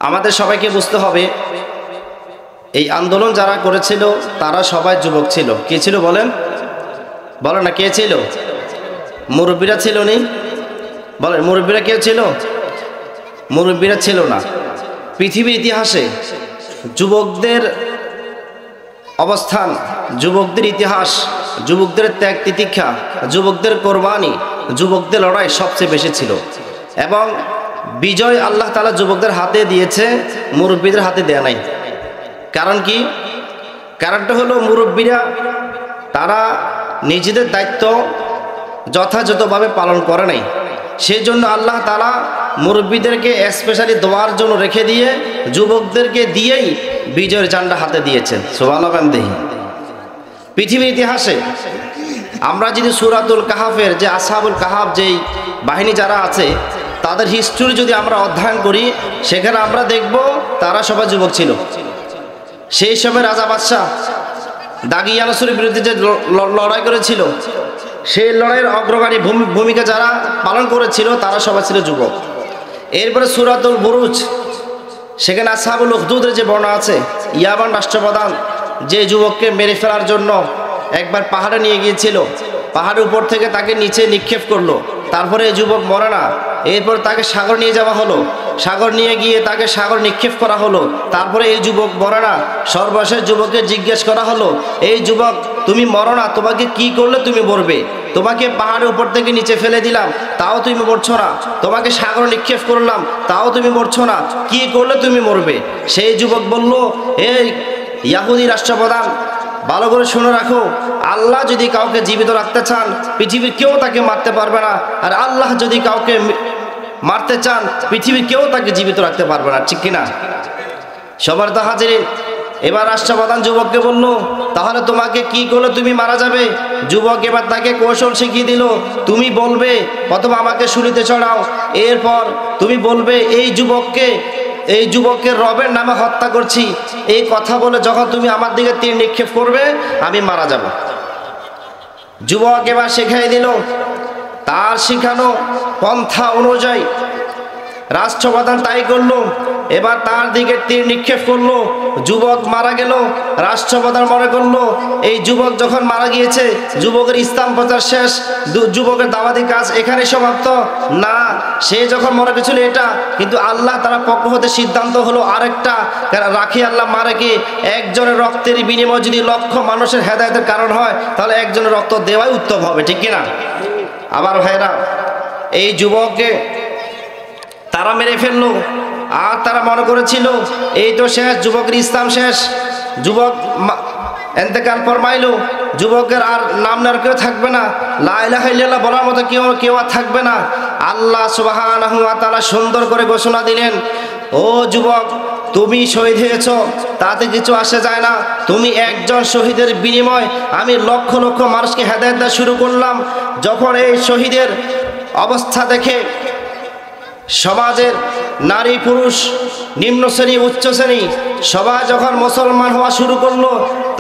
আমাদের সবাইকে বুঝতে হবে এই আন্দোলন যারা করেছিল তারা সবাই যুবক ছিল। কে ছিল বলেন? বলেন না, কে ছিল? মুরব্বীরা ছিল নি? বলেন, মুরব্বীরা কে ছিল? মুরব্বীরা ছিল না। পৃথিবীর ইতিহাসে যুবকদের অবস্থান, যুবকদের ইতিহাস, যুবকদের ত্যাগ তিতিক্ষা, যুবকদের কোরবানি, যুবকদের লড়াই সবচেয়ে বেশি ছিল। এবং বিজয় আল্লাহ তাআলা যুবকদের হাতে দিয়েছে, মুরব্বীদের হাতে দেয়া নাই। কারণ কি? কারণটা হলো মুরব্বীরা তারা নিজেদের দায়িত্ব যথাযথভাবে পালন করে নাই। সেই জন্য আল্লাহ তাআলা মুরব্বীদেরকে স্পেশালি দোয়ার জন্য রেখে দিয়ে যুবকদেরকে দিয়েই বিজয়ের ঝান্ডা হাতে দিয়েছেন। সুবহানাল্লাহ। পৃথিবীর ইতিহাসে আমরা যদি সূরাতুল কাহাফের যে আসহাবুল কাহাফ যেই বাহিনী যারা আছে তাদের হিস্ট্রি যদি আমরা অধ্যয়ন করি, সেখানে আমরা দেখব তারা সবাই যুবক ছিল। সেই সময় রাজা বাদশাহ দাগিয়ানসুরের বিরুদ্ধে যে লড়াই করেছিল, সেই লড়াইয়ের অগ্রগামী ভূমিকা যারা পালন করেছিল তারা সবাই ছিল যুবক। এরপরে সূরাতুল বুরুজ, সেখানে আসহাবুল উখদুদের যে বর্ণনা আছে, ইয়ামান রাষ্ট্রপ্রধান যে যুবককে মেরে ফেলার জন্য একবার পাহাড়ে নিয়ে গিয়েছিল, পাহাড়ের উপর থেকে তাকে নিচে নিক্ষেপ করলো, তারপরে এই যুবক মরে না, এরপর তাকে সাগর নিয়ে যাওয়া হলো, সাগর নিয়ে গিয়ে তাকে সাগর নিক্ষেপ করা হলো, তারপরে এই যুবক মরে না, সর্বশেষ যুবককে জিজ্ঞেস করা হলো, এই যুবক তুমি মরো না, তোমাকে কি করলে তুমি মরবে? তোমাকে পাহাড়ের উপর থেকে নিচে ফেলে দিলাম, তাও তুমি মরছো না, তোমাকে সাগর নিক্ষেপ করলাম, তাও তুমি মরছো না, কি করলে তুমি মরবে? সেই যুবক বলল, এই ইয়াহুদি রাষ্ট্রপ্রধান, ভালো করে শুনে রাখো, আল্লাহ যদি কাউকে জীবিত রাখতে চান পৃথিবীর কেউ তাকে মারতে পারবে না, আর আল্লাহ যদি কাউকে মারতে চান পৃথিবীর কেউ তাকে জীবিত রাখতে পারবে না। ঠিক কিনা? সবার তো হাজিরিন। এবার রাষ্ট্রপ্রধান যুবককে বলল, তাহলে তোমাকে কি করলে তুমি মারা যাবে? যুবক এবার তাকে কৌশল শিখিয়ে দিল, তুমি বলবে প্রথম আমাকে শুলিতে চড়াও, এরপর তুমি বলবে এই যুবককে রবের নামে হত্যা করছি, এই কথা বলে যখন তুমি আমার দিকে তীর নিক্ষেপ করবে আমি মারা যাব। যুবক এবার শিখাই দিল, তার শিখানো পন্থা অনুযায়ী রাষ্ট্রপ্রধান তাই করলো। এবার তার দিকে তীর নিক্ষেপ করলো, যুবক মারা গেল। রাষ্ট্রপ্রধান মনে করলো এই যুবক যখন মারা গিয়েছে, যুবকের ইসলাম প্রচার শেষ, যুবকের দাওয়াতি কাজ এখানে সমাপ্ত না। সে যখন মনে করছিল এটা, কিন্তু আল্লাহ তারা পক্ষ হতে সিদ্ধান্ত হলো আরেকটা, রাখি আল্লাহ মারে কি, একজনের রক্তের বিনিময়ে যদি লক্ষ মানুষের হেদায়েতের কারণ হয় তাহলে একজনের রক্ত দেওয়াই উত্তম হবে। ঠিক কিনা? আবার ভাইরা, এই যুবককে তারা মেরে ফেললো, আর তারা মনে করেছিল এই তো শেষ, যুবকের ইসলাম শেষ, যুবক এতেকাল ফরমাইলো, যুবকের আর নাম নেওয়ার কেউ থাকবে না, লা ইলাহা ইল্লাল্লাহ বলার মতো কেউ আর থাকবে না। আল্লাহ সুবহানাহু ওয়া তাআলা সুন্দর করে ঘোষণা দিলেন, ও যুবক, তুমি শহীদ হয়েছ, তাতে কিছু আসে যায় না, তুমি একজন শহীদের বিনিময় আমি লক্ষ লক্ষ মানুষকে হেদায়েত দেওয়া শুরু করলাম। যখন এই শহীদের অবস্থা দেখে সমাজের নারী পুরুষ, নিম্ন শ্রেণী উচ্চ শ্রেণী সবাই যখন মুসলমান হওয়া শুরু করলো,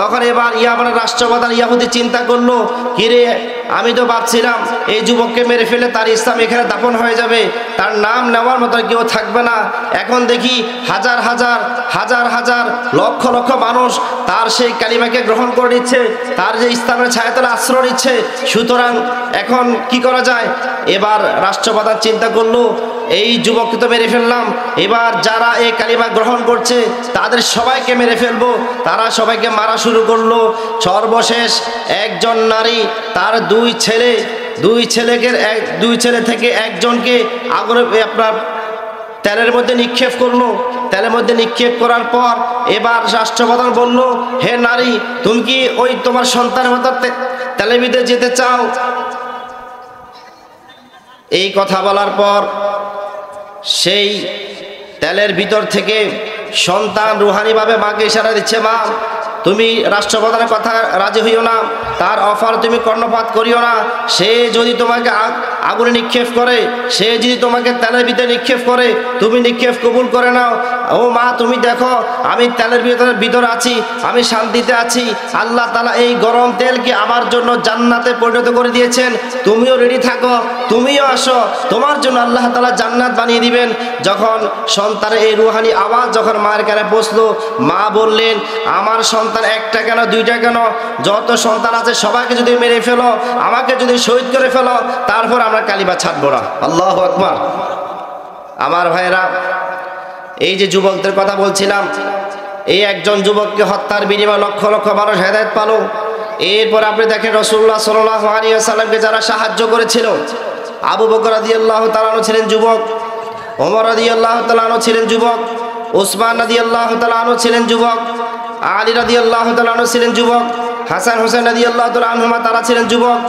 তখন এবার ইয়ামানের রাষ্ট্রপ্রধান ইয়াহুদি চিন্তা করলো, কিরে আমি তো ভাবছিলাম এই যুবককে মেরে ফেলে তার ইসলাম এখানে দাফন হয়ে যাবে, তার নাম নেওয়ার মতো কেউ থাকবে না। এখন দেখি হাজার হাজার হাজার হাজার লক্ষ লক্ষ মানুষ তার সেই কালিমাকে গ্রহণ করে নিচ্ছে, তার যে ইসলামের ছায়াতলে আশ্রয় নিচ্ছে, সুতরাং এখন কি করা যায়? এবার রাষ্ট্রপ্রধান চিন্তা করলো, এই যুবককে তো মেরে ফেললাম, এবার যারা এই কালিমা গ্রহণ করছে তাদের সবাইকে মেরে ফেলবো। তারা সবাইকে মারা শুরু করলো। সর্বশেষ একজন নারী তার দুই ছেলে থেকে একজনকে আগুনে আপনার তেলের মধ্যে নিক্ষেপ করলো। তেলের মধ্যে নিক্ষেপ করার পর এবার রাষ্ট্রপ্রধান বলল, হে নারী, তুমি কি ওই তোমার সন্তানের মতো তেলের ভিতরে যেতে চাও? এই কথা বলার পর সেই তেলের ভিতর থেকে সন্তান রুহানিভাবে মাকে ইশারা দিচ্ছে, মা তুমি রাষ্ট্রপ্রধানের কথা রাজি হইও না, তার অফার তুমি কর্ণপাত করিও না। সে যদি তোমাকে আগুনে নিক্ষেপ করে, সে যদি তোমাকে তেলের ভিতরে নিক্ষেপ করে, তুমি নিক্ষেপ কবুল করে নাও। ও মা, তুমি দেখো আমি তেলের ভিতরে আছি, আমি শান্তিতে আছি। আল্লাহ তাআলা এই গরম তেলকে আমার জন্য জান্নাতে পরিণত করে দিয়েছেন। তুমিও রেডি থাকো, তুমিও আসো, তোমার জন্য আল্লাহ তাআলা জান্নাত বানিয়ে দিবেন। যখন সন্তানের এই রুহানি আওয়াজ যখন মায়ের কানে বসলো, মা বললেন, আমার সন্তান একটা কেন দুইটা কেন, যত সন্তান আছে সবাইকে যদি মেরে ফেলো, আমাকে যদি শহীদ করে ফেলো, তারপর আমরা কালিমা ছাড়বো না। আল্লাহু আকবার। আমার ভাইরা, এই যে যুবকদের কথা বলছিলাম, এই একজন যুবককে হত্যার বিনিময়ে লক্ষ লক্ষ মানুষ হেদায়েত পালো। এরপর আপনি দেখেন রাসূলুল্লাহ সাল্লাল্লাহু আলাইহি ওয়াসাল্লামকে যারা সাহায্য করেছিল, আবু বকর রাদিয়াল্লাহু তাআলা আনহু ছিলেন যুবক, ওমর রাদিয়াল্লাহু তাআলা আনহু ছিলেন যুবক, ওসমান রাদিয়াল্লাহু তাআলা আনহু ছিলেন যুবক, আলী রাদিয়াল্লাহু তাআলা আনহু ছিলেন যুবক, হাসান হোসেন রাদিয়াল্লাহু তাআলা আনহুমা তারা ছিলেন যুবক,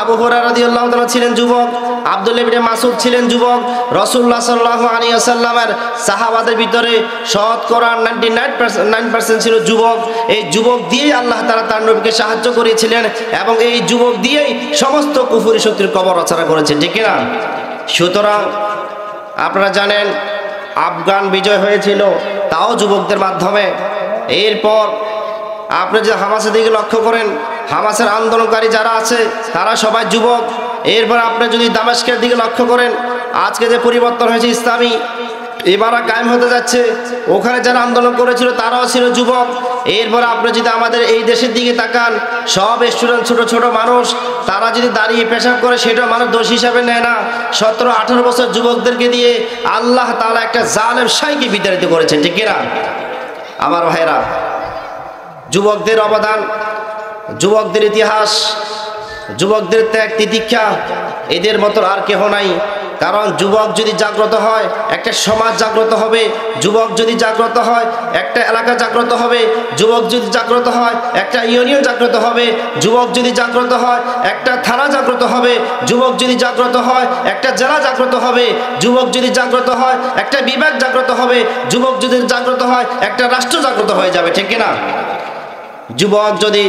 আবু হুরায়রা রাদিয়াল্লাহু তাআলা ছিলেন যুবক, আব্দুল্লাহ ইবনে মাসউদ ছিলেন যুবক। রাসূলুল্লাহ সাল্লাল্লাহু আলাইহি ওয়াসাল্লামের সাহাবাদের ভিতরে শতকরা 99% ছিল যুবক। এই যুবক দিয়েই আল্লাহ তাআলা তার নবীকে সাহায্য করেছিলেন এবং এই যুবক দিয়েই সমস্ত কুফরি শক্তির কবর রচনা করেছেন, ঠিক না? সুতরাং আপনারা জানেন আফগান বিজয় হয়েছিল, তাও যুবকদের মাধ্যমে। এরপর আপনি যে হামাসের দিকে লক্ষ্য করেন, হামাসের আন্দোলনকারী যারা আছে তারা সবাই যুবক। এরপর আপনি যদি দামেস্কের দিকে লক্ষ্য করেন, আজকে যে পরিবর্তন হয়েছে, ইসলামী এবারা কায়েম হতে যাচ্ছে, ওখানে যারা আন্দোলন করেছিল তারাও ছিল যুবক। এরপর আপনি যদি আমাদের এই দেশের দিকে তাকান, সব স্টুডেন্ট ছোট ছোট মানুষ, তারা যদি দাঁড়িয়ে পেশাব করে সেটা মানুষ দোষ হিসাবে নেয় না। 17-18 বছর যুবকদেরকে দিয়ে আল্লাহ তাআলা একটা জালেম শাহীকে বিতাড়িত করেছেন, ঠিক না? আমার ভাইরা, যুবকদের অবদান, যুবকদের ইতিহাস, যুবকদের ত্যাগ তিতিক্ষা, এদের মতো আর কেহ নাই। কারণ যুবক যদি জাগ্রত হয়, একটা সমাজ জাগ্রত হবে। যুবক যদি জাগ্রত হয়, একটা এলাকা জাগ্রত হবে। যুবক যদি জাগ্রত হয়, একটা ইউনিয়ন জাগ্রত হবে। যুবক যদি জাগ্রত হয়, একটা থানা জাগ্রত হবে। যুবক যদি জাগ্রত হয়, একটা জেলা জাগ্রত হবে। যুবক যদি জাগ্রত হয়, একটা বিভাগ জাগ্রত হবে। যুবক যদি জাগ্রত হয়, একটা রাষ্ট্র জাগ্রত হয়ে যাবে, ঠিক না? যুবক যদি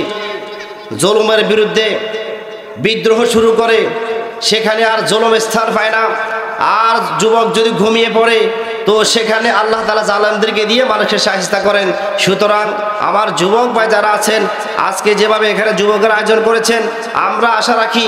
জুলুমের বিরুদ্ধে বিদ্রোহ শুরু করে, সেখানে আর জুলুম স্থান পায় না। আর যুবক যদি ঘুমিয়ে পড়ে, তো সেখানে আল্লাহ তাআলা জালেমদেরকে দিয়ে মানুষকে শায়েস্তা করেন। সুতরাং আমার যুবক ভাই যারা আছেন, আজকে যেভাবে এখানে যুবকের আয়োজন করেছেন, আমরা আশা রাখি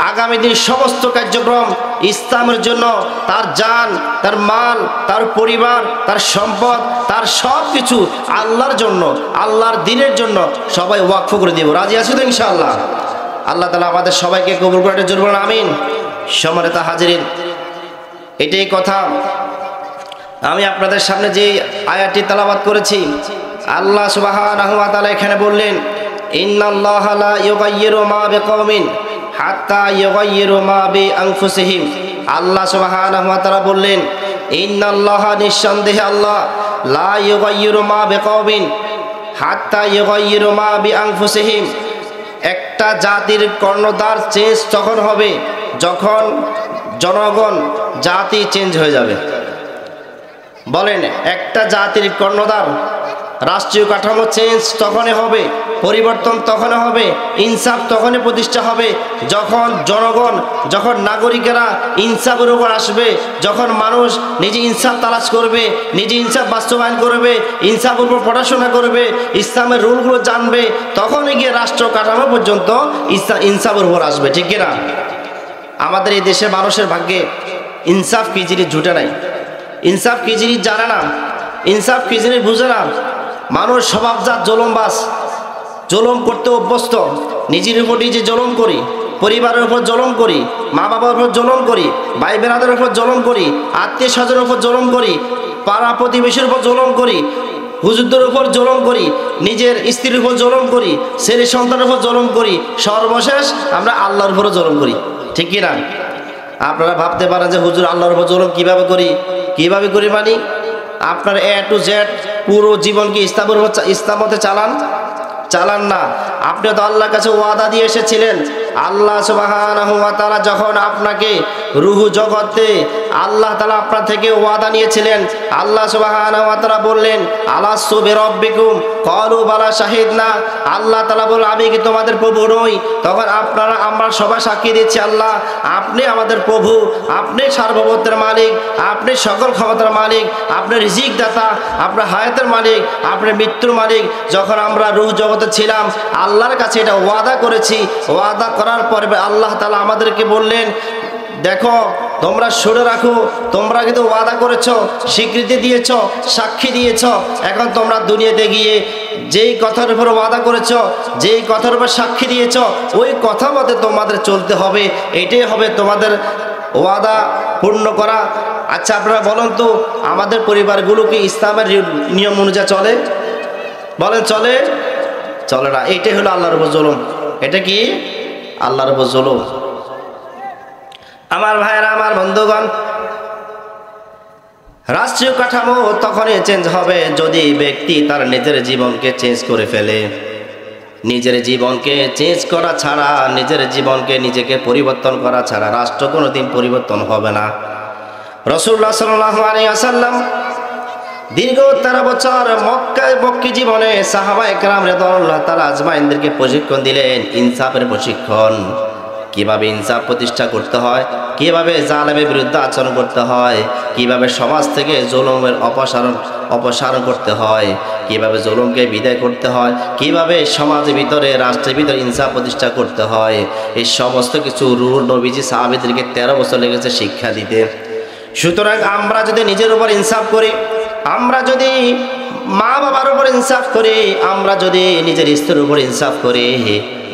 আগামী দিন সমস্ত কার্যক্রম ইসলামের জন্য তার জান, তার মাল, তার পরিবার, তার সম্পদ, তার সব কিছু আল্লাহর জন্য, আল্লাহর দ্বীনের জন্য সবাই ওয়াকফ করে দেব। রাজি আছি তো ইনশাআল্লাহ? আল্লাহ তাআলা আমাদের সবাইকে কবুল করে, জোরে বলুন আমিন। সম্মানিত হাজিরিন, এটাই কথা। আমি আপনাদের সামনে যে আয়াতটি তেলাওয়াত করেছি, আল্লাহ সুবহানাহু ওয়া তাআলা এখানে বললেন, ইন্নাল্লাহা লা ইউগাইয়িরু মা বিকওমিন হাত্তা ইউগাইয়িরু মা বিআনফুসিহিম। আল্লাহ সুবহানাহু ওয়া তাআলা বললেন, ইন্নাল্লাহা, নিঃসন্দেহে আল্লাহ, লা ইউগাইয়িরু মা বিকওমিন হাত্তা ইউগাইয়িরু মা বিআনফুসিহিম। একটা জাতির কর্ণধার চেঞ্জ তখন হবে যখন জনগণ, জাতি চেঞ্জ হয়ে যাবে। বলেন, একটা জাতির কর্ণধার, রাষ্ট্রীয় কাঠামো চেঞ্জ তখনই হবে, পরিবর্তন তখনই হবে, ইনসাফ তখনই প্রতিষ্ঠা হবে যখন জনগণ, যখন নাগরিকেরা ইনসাফের উপর আসবে, যখন মানুষ নিজে ইনসাফ তালাশ করবে, নিজে ইনসাফ বাস্তবায়ন করবে, ইনসাফের উপর পড়াশোনা করবে, ইসলামের রুলগুলো জানবে, তখনই গিয়ে রাষ্ট্র কাঠামো পর্যন্ত ইনসাফের উপর আসবে, ঠিক কিনা? আমাদের এই দেশের মানুষের ভাগ্যে ইনসাফ কি জিনিস জুটে নাই, ইনসাফ কি জিনিস জানে না, ইনসাফ কি জিনিস বুঝে না। মানুষ স্বভাবজাত জুলুমবাজ, জুলুম করতে অভ্যস্ত। নিজের উপর নিজে জুলুম করি, পরিবারের উপর জুলুম করি, মা বাবার উপর জুলুম করি, ভাই বোনদের উপর জুলুম করি, আত্মীয় স্বজনের উপর জুলুম করি, পাড়া প্রতিবেশীর উপর জুলুম করি, হুজুরদের উপর জুলুম করি, নিজের স্ত্রীর উপর জুলুম করি, ছেলে সন্তানের উপর জুলুম করি, সর্বশেষ আমরা আল্লাহর উপরও জুলুম করি, ঠিক কি না? আপনারা ভাবতে পারেন যে হুজুর আল্লাহর উপর জুলুম কিভাবে করি মানে আপনার A to Z পুরো জীবন কি ইসলামতে চালান না। আপনি তো আল্লাহর কাছে ওয়াদা দিয়ে এসেছিলেন, আল্লাহ সুবহানাহু ওয়া তাআলা যখন আপনাকে রূহ জগতে আল্লাহ তাআলা আপনার থেকে ওয়াদা নিয়েছিলেন। আল্লাহ সুবহানাহু ওয়া তাআলা বললেন, আলাস্তু বিরাব্বিকুম ক্বালু বালা শাহিদনা। আল্লাহ তাআলা বললেন, আমি কি তোমাদের প্রভু নই? তখন আমরা সবাই সাক্ষী দিচ্ছি, আল্লাহ আপনি আমাদের প্রভু, আপনি সার্বভৌমত্বের মালিক, আপনি সকল ক্ষমতার মালিক, আপনি রিজিক দাতা, আপনি হায়াতের মালিক, আপনি মৃত্যুর মালিক। যখন আমরা রূহ জগতে ছিলাম আল্লাহর কাছে এটা ওয়াদা করেছি। ওয়াদা করার পরে আল্লাহ তাআলা আমাদেরকে বললেন, দেখো তোমরা শুনে রাখো, তোমরা কিন্তু ওয়াদা করেছো, স্বীকৃতি দিয়েছো, সাক্ষী দিয়েছো। এখন তোমরা দুনিয়াতে গিয়ে যেই কথার উপর ওয়াদা করেছো, যেই কথার উপর সাক্ষী দিয়েছো, ওই কথা মতে তোমাদের চলতে হবে। এটাই হবে তোমাদের ওয়াদা পূর্ণ করা। আচ্ছা আপনারা বলুন তো, আমাদের পরিবারগুলো কি ইসলামের নিয়ম অনুযায়ী চলে? বলেন চলে? চলে না। এইটাই হলো আল্লাহর উপর জুলুম। এটা কি? আল্লাহর উপর জুলুম। আমার ভাইয়েরা, আমার বন্ধুগণ, রাষ্ট্রীয় কাঠামো তখনই চেঞ্জ হবে যদি ব্যক্তি তার নিজের জীবনকে চেঞ্জ করে ফেলে। নিজের জীবনকে চেঞ্জ করা ছাড়া, নিজের জীবনকে নিজেকে পরিবর্তন করা ছাড়া রাষ্ট্র কোনোদিন পরিবর্তন হবে না। রাসূলুল্লাহ সাল্লাল্লাহু আলাইহি ওয়াসাল্লাম দীর্ঘ 13 বছর মক্কি জীবনে সাহাবায়ে কেরাম রাদিয়াল্লাহু তাআলা আজমাইনদেরকে প্রশিক্ষণ দিলেন, ইনসাফের প্রশিক্ষণ। কিভাবে ইনসাফ প্রতিষ্ঠা করতে হয়, কিভাবে জালেমের বিরুদ্ধে আচরণ করতে হয়, কিভাবে সমাজ থেকে জুলুমের অপসারণ করতে হয়, কিভাবে জুলুমকে বিদায় করতে হয়, কিভাবে সমাজের ভিতরে, রাষ্ট্রের ভিতরে ইনসাফ প্রতিষ্ঠা করতে হয়। এই সমস্ত কিছু রুল নবীজি সাহাবীদেরকে 13 বছর লেগেছে শিক্ষা দিতে। সুতরাং আমরা যদি নিজের উপর ইনসাফ করি, আমরা যদি মা বাবার উপর ইনসাফ করি, আমরা যদি নিজের স্ত্রীর উপর ইনসাফ করি,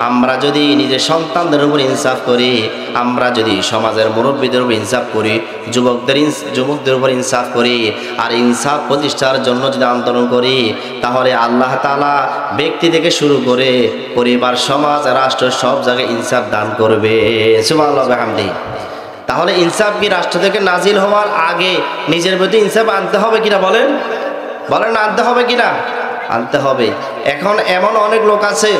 আমরা যদি নিজের সন্তানদের উপর ইনসাফ করি, আমরা যদি সমাজের মুরব্বীদের উপর ইনসাফ করি, যুবকদের উপর ইনসাফ করি, আর ইনসাফ প্রতিষ্ঠার জন্য যদি আন্দোলন করি, তাহলে আল্লাহ তাআলা ব্যক্তি থেকে শুরু করে পরিবার, সমাজ, রাষ্ট্র সব জায়গায় ইনসাফ দান করবে। সুবহানাল্লাহ ওয়া বিহামদিহি। তাহলে ইনসাফ কি রাষ্ট্র থেকে নাজিল হওয়ার আগে নিজের প্রতি ইনসাফ আনতে হবে কিনা? বলেন বলেন, আনতে হবে কিনা? আনতে হবে। এখন এমন অনেক লোক আছে,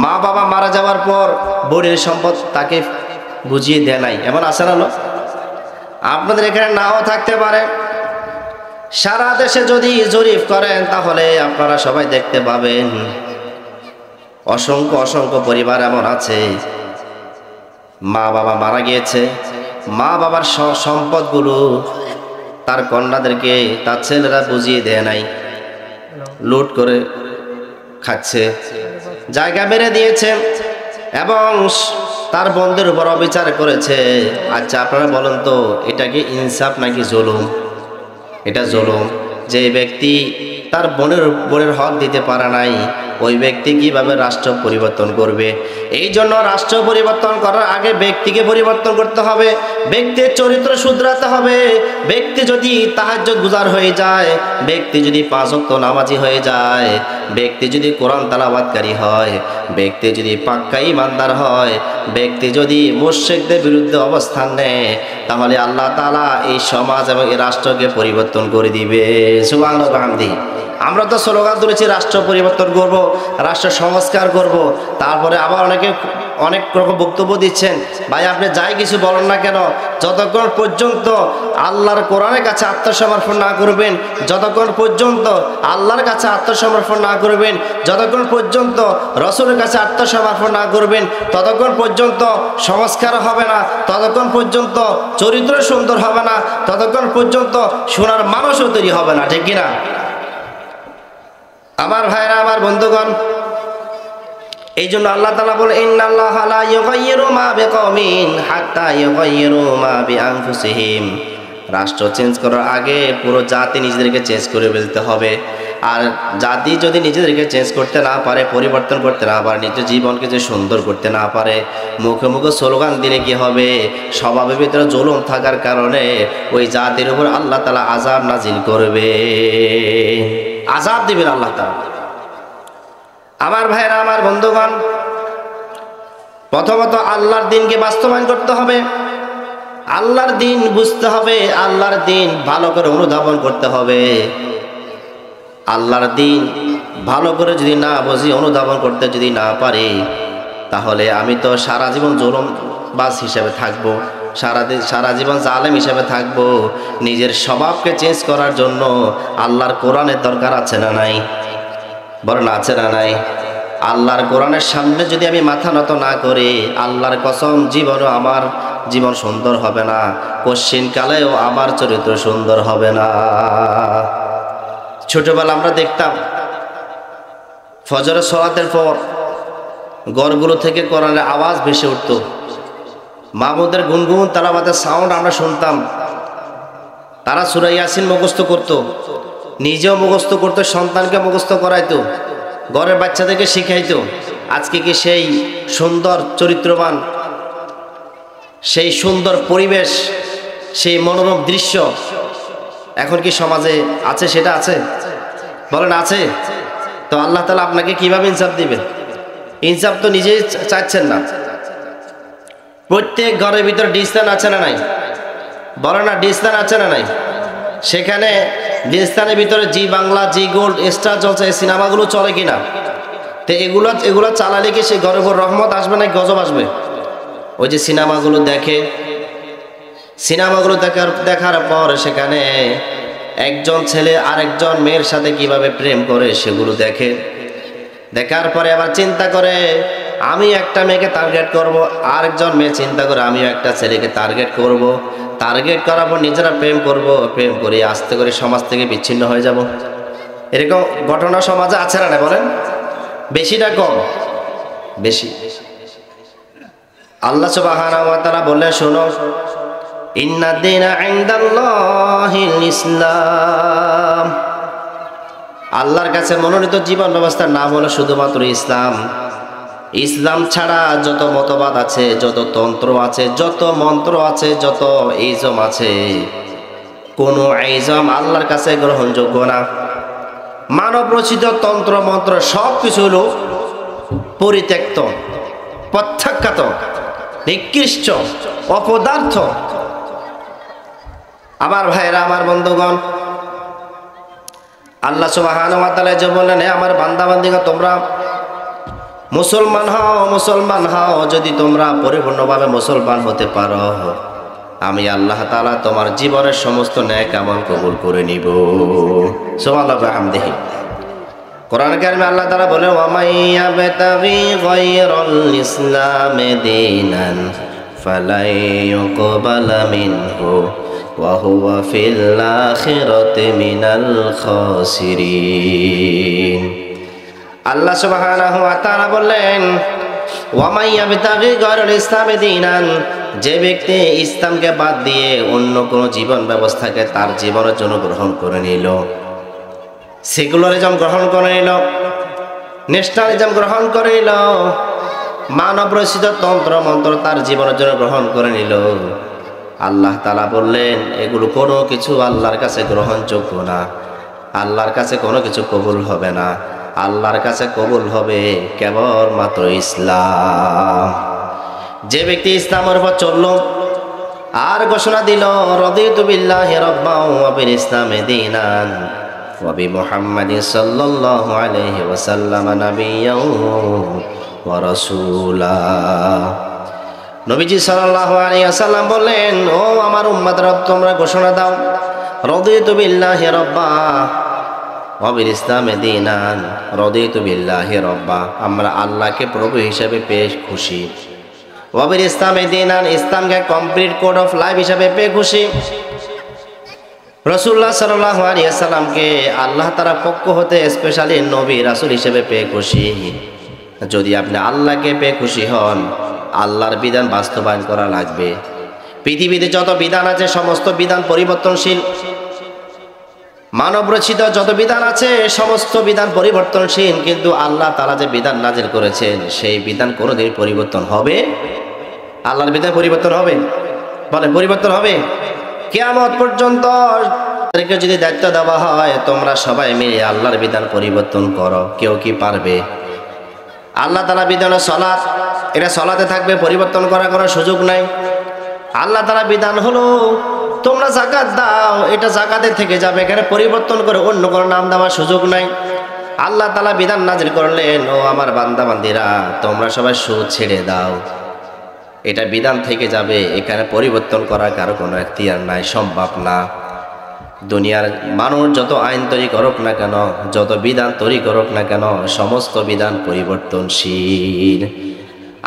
মা বাবা মারা যাওয়ার পর বোনের সম্পদ তাকে বুঝিয়ে দেয় নাই, এমন আছে না? আপনাদের এখানে নাও থাকতে পারে। সারা দেশে যদি জরিপ করেন তাহলে আপনারা সবাই দেখতে পাবেন অসংখ্য অসংখ্য পরিবার এমন আছে, মা বাবা মারা গিয়েছে, মা বাবার সম্পদগুলো তার কন্যাদেরকে, তার ছেলেরা বুঝিয়ে দেয় নাই, লুট করে খাচ্ছে, জায়গা বেড়ে দিয়েছে এবং তার বন্ধুর উপর অবিচার করেছে। আচ্ছা আপনারা বলেন তো, এটা কি ইনসাফ নাকি জুলুম? এটা জুলুম। যে ব্যক্তি তার বোনের হক দিতে পারে নাই, ওই ব্যক্তি কিভাবে রাষ্ট্র পরিবর্তন করবে? এই জন্য রাষ্ট্র পরিবর্তন করার আগে ব্যক্তিকে পরিবর্তন করতে হবে, ব্যক্তির চরিত্র শুধরাতে হবে। ব্যক্তি যদি তাহাজ্জুদ গুজার হয়ে যায়, ব্যক্তি যদি 5 ওয়াক্ত নামাজি হয়ে যায়, ব্যক্তি যদি কোরআন তেলাওয়াতকারী হয়, ব্যক্তি যদি পাক্কা ঈমানদার হয়, ব্যক্তি যদি মুশরিকদের বিরুদ্ধে অবস্থান নেয়, তাহলে আল্লাহ তাআলা এই সমাজ এবং এই রাষ্ট্রকে পরিবর্তন করে দিবে। সুবহানাল্লাহ ওয়া বিহামদিহি। আমরা তো স্লোগান তুলেছি রাষ্ট্র পরিবর্তন করব, রাষ্ট্র সংস্কার করব, তারপরে আবার অনেক রকম বক্তব্য দিচ্ছেন। ভাই আপনি যাই কিছু বলেন না কেন, যতক্ষণ পর্যন্ত আল্লাহর কোরআনের কাছে আত্মসমর্পণ না করবেন, যতক্ষণ পর্যন্ত আল্লাহর কাছে আত্মসমর্পণ না করবেন, যতক্ষণ পর্যন্ত রাসূলের কাছে আত্মসমর্পণ না করবেন, ততক্ষণ পর্যন্ত সংস্কার হবে না, ততক্ষণ পর্যন্ত চরিত্র সুন্দর হবে না, ততক্ষণ পর্যন্ত সোনার মানুষও তৈরি হবে না। ঠিক কিনা? আমার ভাইরা, আমার বন্ধুগণ, এই জন্য আল্লাহ তাআলা বলে, ইন্নাল্লাহা লা ইউগাইয়িরু মা বিকওমিন হাত্তা ইউগাইয়িরু মা বিআনফুসিহিম। রাষ্ট্র চেঞ্জ করার আগে পুরো জাতি নিজেদেরকে চেঞ্জ করে ফেলতে হবে। আর জাতি যদি নিজেদেরকে চেঞ্জ করতে না পারে, পরিবর্তন করতে না পারে, নিজের জীবনকে যে সুন্দর করতে না পারে, মুখে মুখে স্লোগান দিলে কি হবে? স্বভাবের ভিতরে জুলুম থাকার কারণে ওই জাতির উপর আল্লাহ তাআলা আযাব নাজিল করবে, আযাব দিবেন আল্লাহ তাআলা। আমার ভাইরা, আমার বন্ধুগণ, প্রথমত আল্লাহর দ্বীনকে বাস্তবায়ন করতে হবে, আল্লাহর দ্বীন বুঝতে হবে, আল্লাহর দ্বীন ভালো করে অনুধাবন করতে হবে। আল্লাহর দ্বীন ভালো করে যদি না বুঝি, অনুধাবন করতে যদি না পারি, তাহলে আমি তো সারা জীবন জুলুমবাজ হিসেবে থাকবো, সারা জীবন জালেম হিসেবে থাকবো, নিজের স্বভাবকে চেঞ্জ করার জন্য আল্লাহর কোরআনের দরকার আছে না নাই? বলেন আছে না নাই? আল্লাহর কোরআনের সামনে যদি আমি মাথা নত না করি, আল্লাহর কসম জীবনও আমার জীবন সুন্দর হবে না, কশ্চিনকালেও আমার চরিত্র সুন্দর হবে না। ছোটবেলা আমরা দেখতাম ফজরের সালাতের পর ঘরগুলো থেকে কোরআনের আওয়াজ ভেসে উঠত, মাহমুদের গুনগুন তালাওয়াতের সাউন্ড আমরা শুনতাম। তারা সূরা ইয়াসিন মুখস্থ করত, নিজেও মুখস্থ করতো, সন্তানকে মুখস্থ করাইতো, ঘরের বাচ্চাদেরকে শিখাইতো। আজকে কি সেই সুন্দর চরিত্রবান, সেই সুন্দর পরিবেশ, সেই মনোরম দৃশ্য এখন কি সমাজে আছে? সেটা আছে? বলেন আছে? তো আল্লাহ তাআলা আপনাকে কিভাবে ইনসাফ দিবেন? ইনসাফ তো নিজেই চাচ্ছেন না। প্রত্যেক ঘরের ভিতরে ডিসলান আছে না নাই? বলে না ডিসলান আছে না নাই? সেখানে ডিসলানের ভিতরে জি বাংলা, জি গোল্ড, স্টার চলছে, এই সিনেমাগুলো চলে কিনা? তো এগুলো চালালে কি সেই ঘরের উপর রহমত আসবে না গজব আসবে? ওই যে সিনেমাগুলো দেখে, সিনেমাগুলো দেখার পর সেখানে একজন ছেলে আরেকজন মেয়ের সাথে কিভাবে প্রেম করে সেগুলো দেখে। দেখার পরে আবার চিন্তা করে আমি একটা মেয়েকে টার্গেট করব, আরেকজন মেয়ে চিন্তা করে আমিও একটা ছেলেকে টার্গেট করব। টার্গেট করার পর নিজেরা প্রেম করব, প্রেম করে আস্তে করে সমাজ থেকে বিচ্ছিন্ন হয়ে যাব। এরকম ঘটনা সমাজে আছে না? বলেন বেশি না কম? বেশি। আল্লাহ সুবহানাহু ওয়া তাআলা বললেন, শোনো, ইন্নাদ দীনা ইনদাল্লাহিল ইসলাম, আল্লাহর কাছে মনোনীত জীবন ব্যবস্থার নাম হলো শুধুমাত্র ইসলাম। ইসলাম ছাড়া যত মতবাদ আছে, যত তন্ত্র আছে, যত মন্ত্র আছে, যত ইজম আছে, কোনো ইজম আল্লাহর কাছে গ্রহণযোগ্য না। মানব রচিত তন্ত্র মন্ত্র সব কিছু হলো পরিত্যক্ত, প্রত্যাখ্যাত, নিকৃষ্ট, অপদার্থ। আমার ভাইরা, আমার বন্ধুগণ, আল্লাহ সুবহানাহু ওয়া তাআলা যে বললেন, হে আমার বান্দাবান্দিগণ, তোমরা মুসলমান হও, মুসলমান হও। যদি তোমরা পরিপূর্ণভাবে মুসলমান হতে পারো, আমি আল্লাহ তাআলা তোমার জীবনের সমস্ত নেক আমল কবুল করে নিব। সুবহানাল্লাহি ওয়া বিহামদিহি। কোরআন কারিমে আল্লাহ তাআলা বলেন, ওয়া মাইয়াবতাগি গায়রাল ইসলামি দীনান ফালাই ইউকবালা মিনহু ওয়া হুয়া ফিল আখিরাতি মিনাল খাসিরিন। আল্লাহ সুবহানাহু ওয়া তাআলা বললেন, ওয়া মাইয়াবতাগি গায়রাল ইসলামি দীনান, যে ব্যক্তি ইসলামকে বাদ দিয়ে অন্য কোনো জীবন ব্যবস্থাকে তার জীবনের জন্য গ্রহণ করে নিল, সেকুলারিজম গ্রহণ করে নিল, ন্যাশনালিজম গ্রহণ করে নিল, মানব রচিত তন্ত্র মন্ত্র তার জীবনের জন্য গ্রহণ করে নিল, আল্লাহ তাআলা বললেন এগুলো কোনো কিছু আল্লাহর কাছে গ্রহণযোগ্য না। আল্লাহর কাছে কোনো কিছু কবুল হবে না। আল্লাহর কাছে কবুল হবে কেবলমাত্র ইসলাম। যে ব্যক্তি ইসলামের উপর চলল আর ঘোষণা দিল, রাদিতু বিল্লাহি রাব্বান ওয়া বিল ইসলামি দীনান ওয়া বি মুহাম্মাদিন সাল্লাল্লাহু আলাইহি ওয়াসাল্লাম নাবিয়্যান ওয়া রাসূলা। নবীজি সাল্লাল্লাহু আলাইহি ওয়াসাল্লাম বললেন, ও আমার উম্মতরা, তোমরা ঘোষণা দাও, রাদিতু বিল্লাহি রাব্বা ওয়া বিল ইসলামি দীনান, রাদিতু বিল্লাহি রাব্বা, আমরা আল্লাহকে প্রভু হিসেবে পেয়ে খুশি, ওয়া বিল ইসলামি দীনান, ইসলামকে কমপ্লিট কোড অফ লাইফ হিসেবে পেয়ে খুশি, রাসূলুল্লাহ সাল্লাল্লাহু আলাইহি ওয়াসাল্লামকে আল্লাহ তাআলার পক্ষ হতে স্পেশালি নবী রাসূল হিসেবে পেয়ে খুশি। যদি আপনি আল্লাহকে পেয়ে খুশি হন, আল্লাহর বিধান বাস্তবায়ন করা লাগবে। পৃথিবীতে যত বিধান আছে সমস্ত বিধান পরিবর্তনশীল। মানব রচিত যত বিধান আছে সমস্ত বিধান পরিবর্তনশীল, কিন্তু আল্লাহ তাআলা যে বিধান নাজিল করেছেন সেই বিধান কোনোদিন পরিবর্তন হবে? আল্লাহর বিধান পরিবর্তন হবে? বলে পরিবর্তন হবে? কিয়ামত পর্যন্ত তাদেরকে যদি দায়িত্ব দেওয়া হয়, তোমরা সবাই মিলে আল্লাহর বিধান পরিবর্তন করো, কেউ কি পারবে? আল্লাহ তাআলা বিধান সালাত, এটা সালাতে থাকবে, পরিবর্তন করার কোনো সুযোগ নাই। আল্লাহ তাআলা বিধান হলো তোমরা যাকাত দাও, এটা যাকাতে থেকে যাবে, এখানে পরিবর্তন করে অন্য কোনো নাম দেওয়ার সুযোগ নাই। আল্লাহ তাআলা বিধান নাজিল করলেন, ও আমার বান্দা বান্দিরা, তোমরা সবাই সুদ ছেড়ে দাও। এটা বিধান থেকে যাবে, এখানে পরিবর্তন করার কারো কোনো এখতিয়ার নাই, সম্ভব না। দুনিয়ার মানুষ যত আইন তৈরি করুক না কেন, যত বিধান তৈরি করুক না কেন, সমস্ত বিধান পরিবর্তনশীল।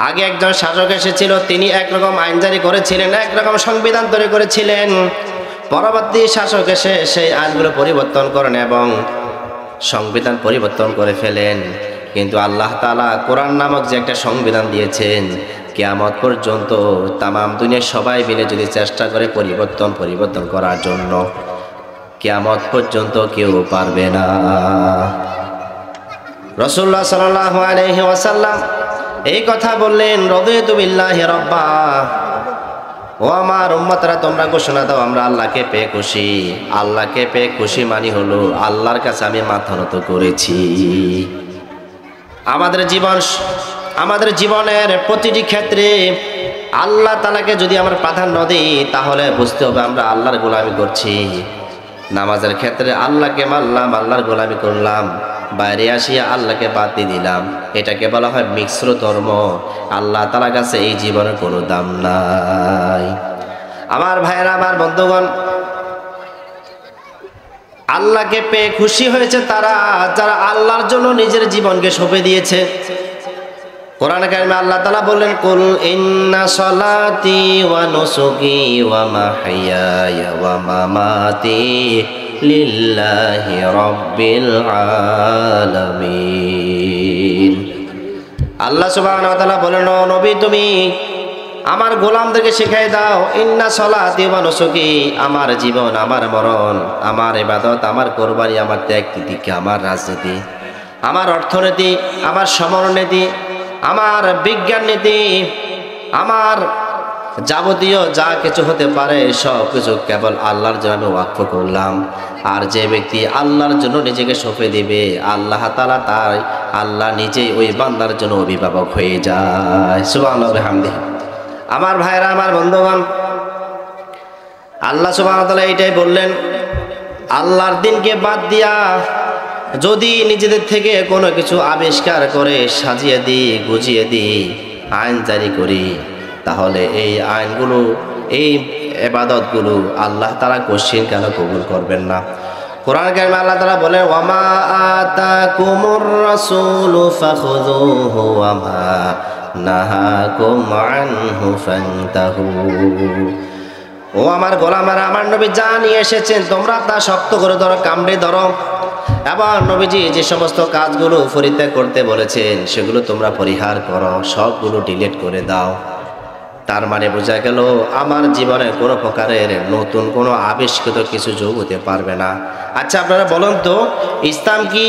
আগে একজন শাসক এসেছিল, তিনি একরকম আইন জারি করেছিলেন, একরকম সংবিধান তৈরি করেছিলেন। পরবর্তী শাসক এসে সেই আইনগুলো পরিবর্তন করেন এবং সংবিধান পরিবর্তন করে ফেলেন। কিন্তু আল্লাহ তাআলা কোরআন নামক যে একটা সংবিধান দিয়েছেন, কিয়ামত পর্যন্ত তামাম দুনিয়ার সবাই মিলে যদি চেষ্টা করে পরিবর্তন করার জন্য, কিয়ামত পর্যন্ত কেউ পারবে না। রাসূলুল্লাহ সাল্লাল্লাহু আলাইহি ওয়াসাল্লাম এই কথা বললেন, রাদিতু বিল্লাহি রাব্বা, ও আমার উম্মতরা তোমরা ঘোষণা দাও আমরা আল্লাহকে পেয়ে খুশি। আল্লাহকে পেয়ে খুশি মানে হলো আল্লাহর কাছে আমি মাথা নত করেছি। আমাদের জীবনের প্রতিটি ক্ষেত্রে আল্লাহ তাআলাকে যদি আমরা প্রাধান্য দিই, তাহলে বুঝতে হবে আমরা আল্লাহর গোলামি করছি। নামাজের ক্ষেত্রে আল্লাহকে মানলাম, আল্লাহর গোলামি করলাম, বাইরে আসিয়া আল্লাহকে বাদ দিয়ে দিলাম, এটাকে বলা হয় মিশ্র ধর্ম। আল্লাহ তাআলার কাছে এই জীবনের কোনো দাম নাই। আমার ভাইয়েরা, আমার বন্ধুগণ, আল্লাহকে পেয়ে খুশি হয়েছে তারা যারা আল্লাহর জন্য নিজের জীবনকে সঁপে দিয়েছে। কোরআনে কারিমে আল্লাহ তাআলা বললেন, কুল ইন্না সলাতি ওয়া নুসুকি ওয়া মাহইয়ায়া ওয়া মামাতি লিল্লাহি রাব্বিল আলামিন। আল্লাহ সুবহানাহু ওয়া তাআলা বলেন, ও নবী তুমি আমার গোলামদেরকে শিখাই দাও, ইন্না সলাতি ওয়া নুসুকি, আমার জীবন, আমার মরণ, আমার ইবাদত, আমার কুরবানি, আমার ত্যাগ তিতিক্ষা, আমার রাজনীতি, আমার অর্থনীতি, আমার সমরনীতি, আমার বিজ্ঞান নীতি, আমার যাবতীয় যা কিছু হতে পারে সব কিছু কেবল আল্লাহর জন্য আমি ওয়াকফ করলাম। আর যে ব্যক্তি আল্লাহর জন্য নিজেকে সঁপে দিবে, আল্লাহ তাআলা তাই আল্লাহ নিজেই ওই বান্দার জন্য অভিভাবক হয়ে যায়। সুবহানাল্লাহ ওয়া বিহামদিহি। আমার ভাইরা, আমার বন্ধুগণ, আল্লাহ সুবহানাহু ওয়া তাআলা এটাই বললেন, আল্লাহর দিনকে বাদ দিয়া যদি নিজেদের থেকে কোনো কিছু আবিষ্কার করে সাজিয়ে দিই, গুজিয়ে দিই, আইন জারি করি, তাহলে এই আইনগুলো, এই ইবাদতগুলো আল্লাহ তাআলা কোশ্চিন কেন কবুল করবেন না? কোরআন কারিমে আল্লাহ তাআলা বলে, ওয়ামা আতাকুমুর রাসূলু ফাখুযুহু ওয়ামা নাহাকুম আনহু ফান্তাহু। ও আমার গোলামেরা, আমার নবী যা নিয়ে এসেছেন তোমরা তা শক্ত করে ধরো, কামড়ে ধরো। এবার নবীজি যে সমস্ত কাজগুলো পরিত্যাগ করতে বলেছেন সেগুলো তোমরা পরিহার করো, সবগুলো ডিলিট করে দাও। তার মানে বোঝা গেল আমার জীবনে কোনো প্রকারের নতুন কোনো আবিষ্কৃত কিছু যোগ হতে পারবে না। আচ্ছা আপনারা বলুন তো, ইসলাম কি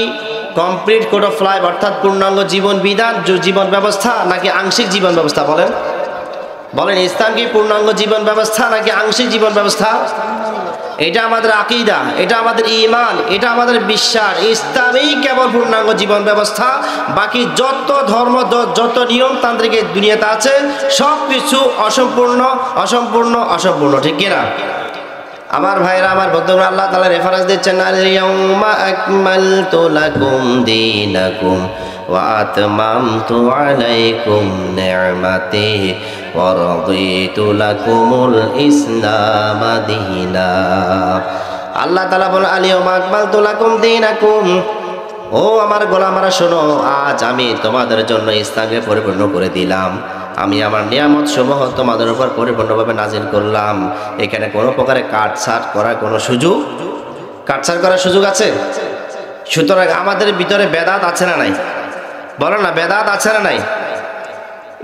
কমপ্লিট কোড অফ লাইফ অর্থাৎ পূর্ণাঙ্গ জীবন বিধান, জীবন ব্যবস্থা, নাকি আংশিক জীবন ব্যবস্থা? বলেন ইসলাম কি পূর্ণাঙ্গ জীবন ব্যবস্থা নাকি আংশিক জীবন ব্যবস্থা? এটা আমাদের আকীদা, এটা আমাদের ঈমান, এটা আমাদের বিশ্বাস। ইসলামই কেবল পূর্ণাঙ্গ জীবন ব্যবস্থা। বাকি যত ধর্ম, যত নিয়মতান্ত্রিক এই দুনিয়াতে আছে সব কিছু অসম্পূর্ণ, ঠিক কিনা? আমার ভাইরা, আমার বন্ধুরা, আল্লাহ তাআলা রেফারেন্স দিচ্ছেন, আল-ইয়াউমা আকমালতু লাকুম দীনাকুম ওয়া আতমামতু আলাইকুম নি'মাতি ওয়া রাদিতু লাকুমুল ইসলাম দীনা। আল্লাহ তাআলা বলেন, আল-ইয়াউমা আকমালতু লাকুম দীনাকুম, ও আমার গোলামেরা শোনো, আজ আমি তোমাদের জন্য ইসলামকে পরিপূর্ণ করে দিলাম। আমি আমার নিয়ামত সমূহ তোমাদের উপর পরিপূর্ণভাবে নাজিল করলাম। এখানে কোনো প্রকারে কাটছাট করার কোনো সুযোগ আছে? সুতরাং আমাদের ভিতরে বেদাত আছে না নাই? বলো না, বেদাত আছে না নাই?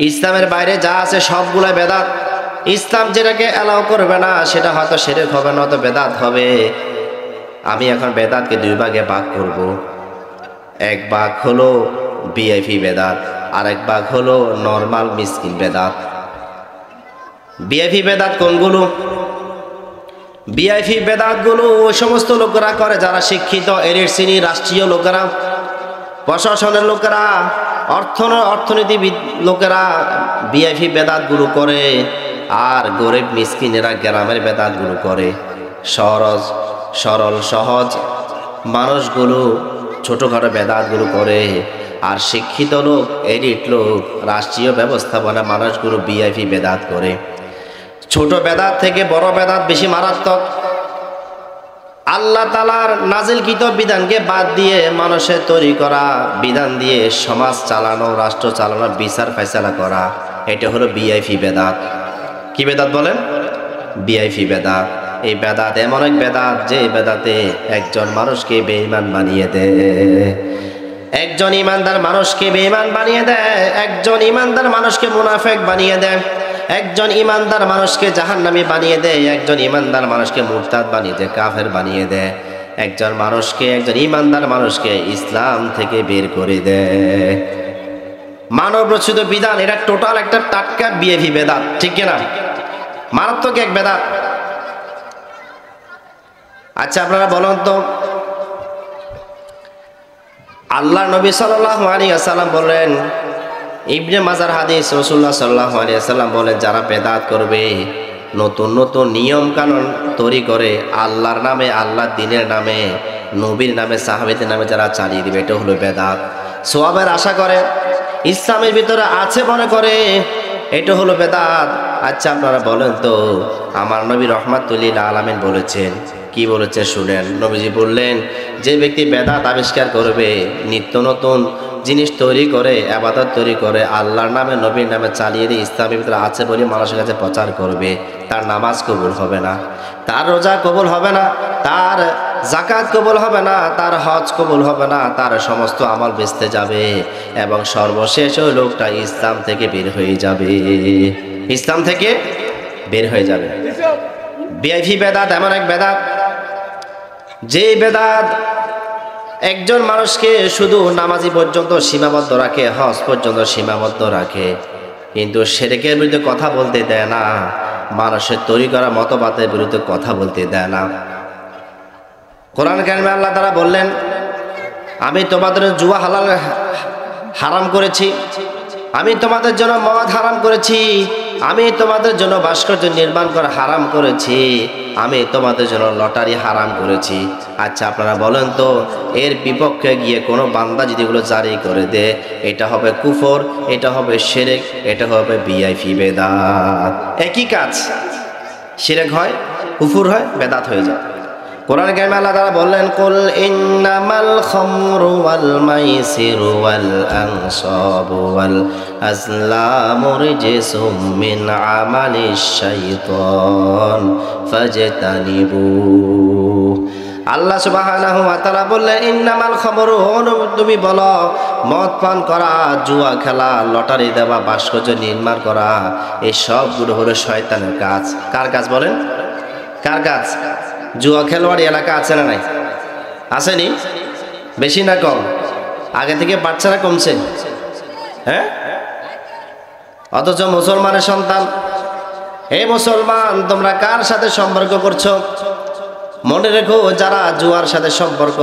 ইসলামের বাইরে যা আছে সবগুলা বেদাত। ইসলাম যেটাকে অ্যালাউ করবে না সেটা হয়তো শিরক হবে, না তো বেদাত হবে। আমি এখন বেদাতকে দুই ভাগে ভাগ করব। এক ভাগ হলো ভিআইপি বেদাত, আর এক ভাগ হলো নর্মাল মিসকিন বেদাত। ভিআইপি বেদাত কোনগুলো? ভিআইপি বেদাতগুলো ওই সমস্ত লোকেরা করে যারা শিক্ষিত, এলিট শ্রেণীর, রাষ্ট্রীয় লোকেরা, প্রশাসনের লোকেরা, অর্থনীতিবিদ লোকেরা ভিআইপি বেদাতগুলো করে। আর গরিব মিসকিনেরা গ্রামের বেদাতগুলো করে। সরল সহজ মানুষগুলো ছোটোখাটো বেদাতগুলো করে। আর শিক্ষিত লোক, এলিট লোক, রাষ্ট্রীয় ব্যবস্থাপনা মানুষগুলো ভিআইপি বেদাত করে। ছোট বেদাত থেকে বড় বেদাত বেশি মারাত্মক। আল্লাহ তাআলার নাজিলকৃত বিধানকে বাদ দিয়ে মানুষের তৈরি করা বিধান দিয়ে সমাজ চালানো, রাষ্ট্র চালানো, বিচার ফায়সালা করা, এটা হলো ভিআইপি বেদাত। কি বেদাত বলেন? ভিআইপি বেদাত। এই বেদাত এমন এক বেদাত যে বেদাতে একজন মানুষকে বেঈমান বানিয়ে দেয়, একজন ইমানদার মানুষকে বেঈমান বানিয়ে দেয়, একজন ইমানদার মানুষকে মুনাফিক বানিয়ে দেয়, একজন ইমানদার মানুষকে জাহান্নামী বানিয়ে দেয়, একজন ইমানদার মানুষকে মুরতাদ বানিয়ে দেয়, কাফের বানিয়ে দেয়, একজন ইমানদার মানুষকে ইসলাম থেকে বের করে দেয়। মানব রচিত বিধান, এটা টোটাল একটা টাটকা ভিআইপি বেদাত, ঠিক কিনা? মারাত্মক এক বেদাত। আচ্ছা আপনারা বলুন তো, আল্লাহ নবী সাল্লাল্লাহু আলাইহি ওয়াসাল্লাম বলেন, ইবনে মাজার হাদিস, রাসূলুল্লাহ সাল্লাল্লাহু আলাইহি ওয়াসাল্লাম বলেন, যারা বেদাত করবে, নতুন নতুন নিয়ম কানুন তৈরি করে আল্লাহর নামে, আল্লাহর দ্বীনের নামে, নবীর নামে, সাহাবীদের নামে যারা চালিয়ে দিবে, এটা হলো বেদাত। সওয়াবের আশা করে, ইসলামের ভিতরে আছে মনে করে, এটা হলো বেদাত। আচ্ছা আপনারা বলেন তো, আমার নবী রাহমাতুল লিল আলামিন বলেছেন, কি বলেছে শুনেন। নবীজি বললেন, যে ব্যক্তি বেদাত আবিষ্কার করবে, নিত্য নতুন জিনিস তৈরি করে, ইবাদত তৈরি করে, আল্লাহর নামে, নবীর নামে চালিয়ে দিয়ে ইসলামের ভিতরে আছে বলে মানুষের কাছে প্রচার করবে, তার নামাজ কবুল হবে না, তার রোজা কবুল হবে না, তার যাকাত কবুল হবে না, তার হজ কবুল হবে না, তার সমস্ত আমল বেচতে যাবে, এবং সর্বশেষ ওই লোকটা ইসলাম থেকে বের হয়ে যাবে, ইসলাম থেকে বের হয়ে যাবে। ভিআইপি বেদাত এমন এক বেদাত, যে বেদাত একজন মানুষকে শুধু নামাজি পর্যন্ত সীমাবদ্ধ রাখে, হজ পর্যন্ত সীমাবদ্ধ রাখে, কিন্তু শিরকের বিরুদ্ধে কথা বলতে দেয় না, মানুষের তৈরি করা মতবাদের বিরুদ্ধে কথা বলতে দেয় না। কোরআন কারিমে আল্লাহ তাআলা বললেন, আমি তোমাদের জুয়া হারাম করেছি, আমি তোমাদের জন্য মদ হারাম করেছি, আমি তোমাদের জন্য ভাস্কর্য নির্মাণ করা হারাম করেছি, আমি তোমাদের জন্য লটারি হারাম করেছি। আচ্ছা আপনারা বলেন তো, এর বিপক্ষে গিয়ে কোনো বান্দা যদি এগুলো জারি করে দেয়, এটা হবে কুফর, এটা হবে শিরক, এটা হবে ভিআইপি বেদাত। একই কাজ, শিরক হয়, কুফর হয়, বেদাত হয়ে যায়। কোরআন কারিমে আল্লাহ তাআলা বললেন, কুল ইন্নামাল খামরু ওয়াল মাইসিরু ওয়াল আনসাবু ওয়াল আজলামু রিজসুম মিন আমালিশ শাইতান ফাজতানিবু। আল্লাহ সুবহানাহু ওয়া তাআলা বললেন, ইন্নামাল খামরু, তুমি বলো, মদ পান করা, জুয়া খেলা, লটারি দেওয়া, ভাস্কর্য নির্মাণ করা, এই সবগুলো হলো শয়তানের কাজ। কার কাজ বলেন? কার কাজ? জুয়া খেলোয়াড়ি এলাকা আছে না নাই? আসেনি? বেশি না কম? আগে থেকে বাচ্চারা কমছে, হ্যাঁ? অথচ মুসলমানের সন্তান, হে মুসলমান, তোমরা কার সাথে সম্পর্ক করছো? মনে রেখো, যারা জুয়ার সাথে সম্পর্ক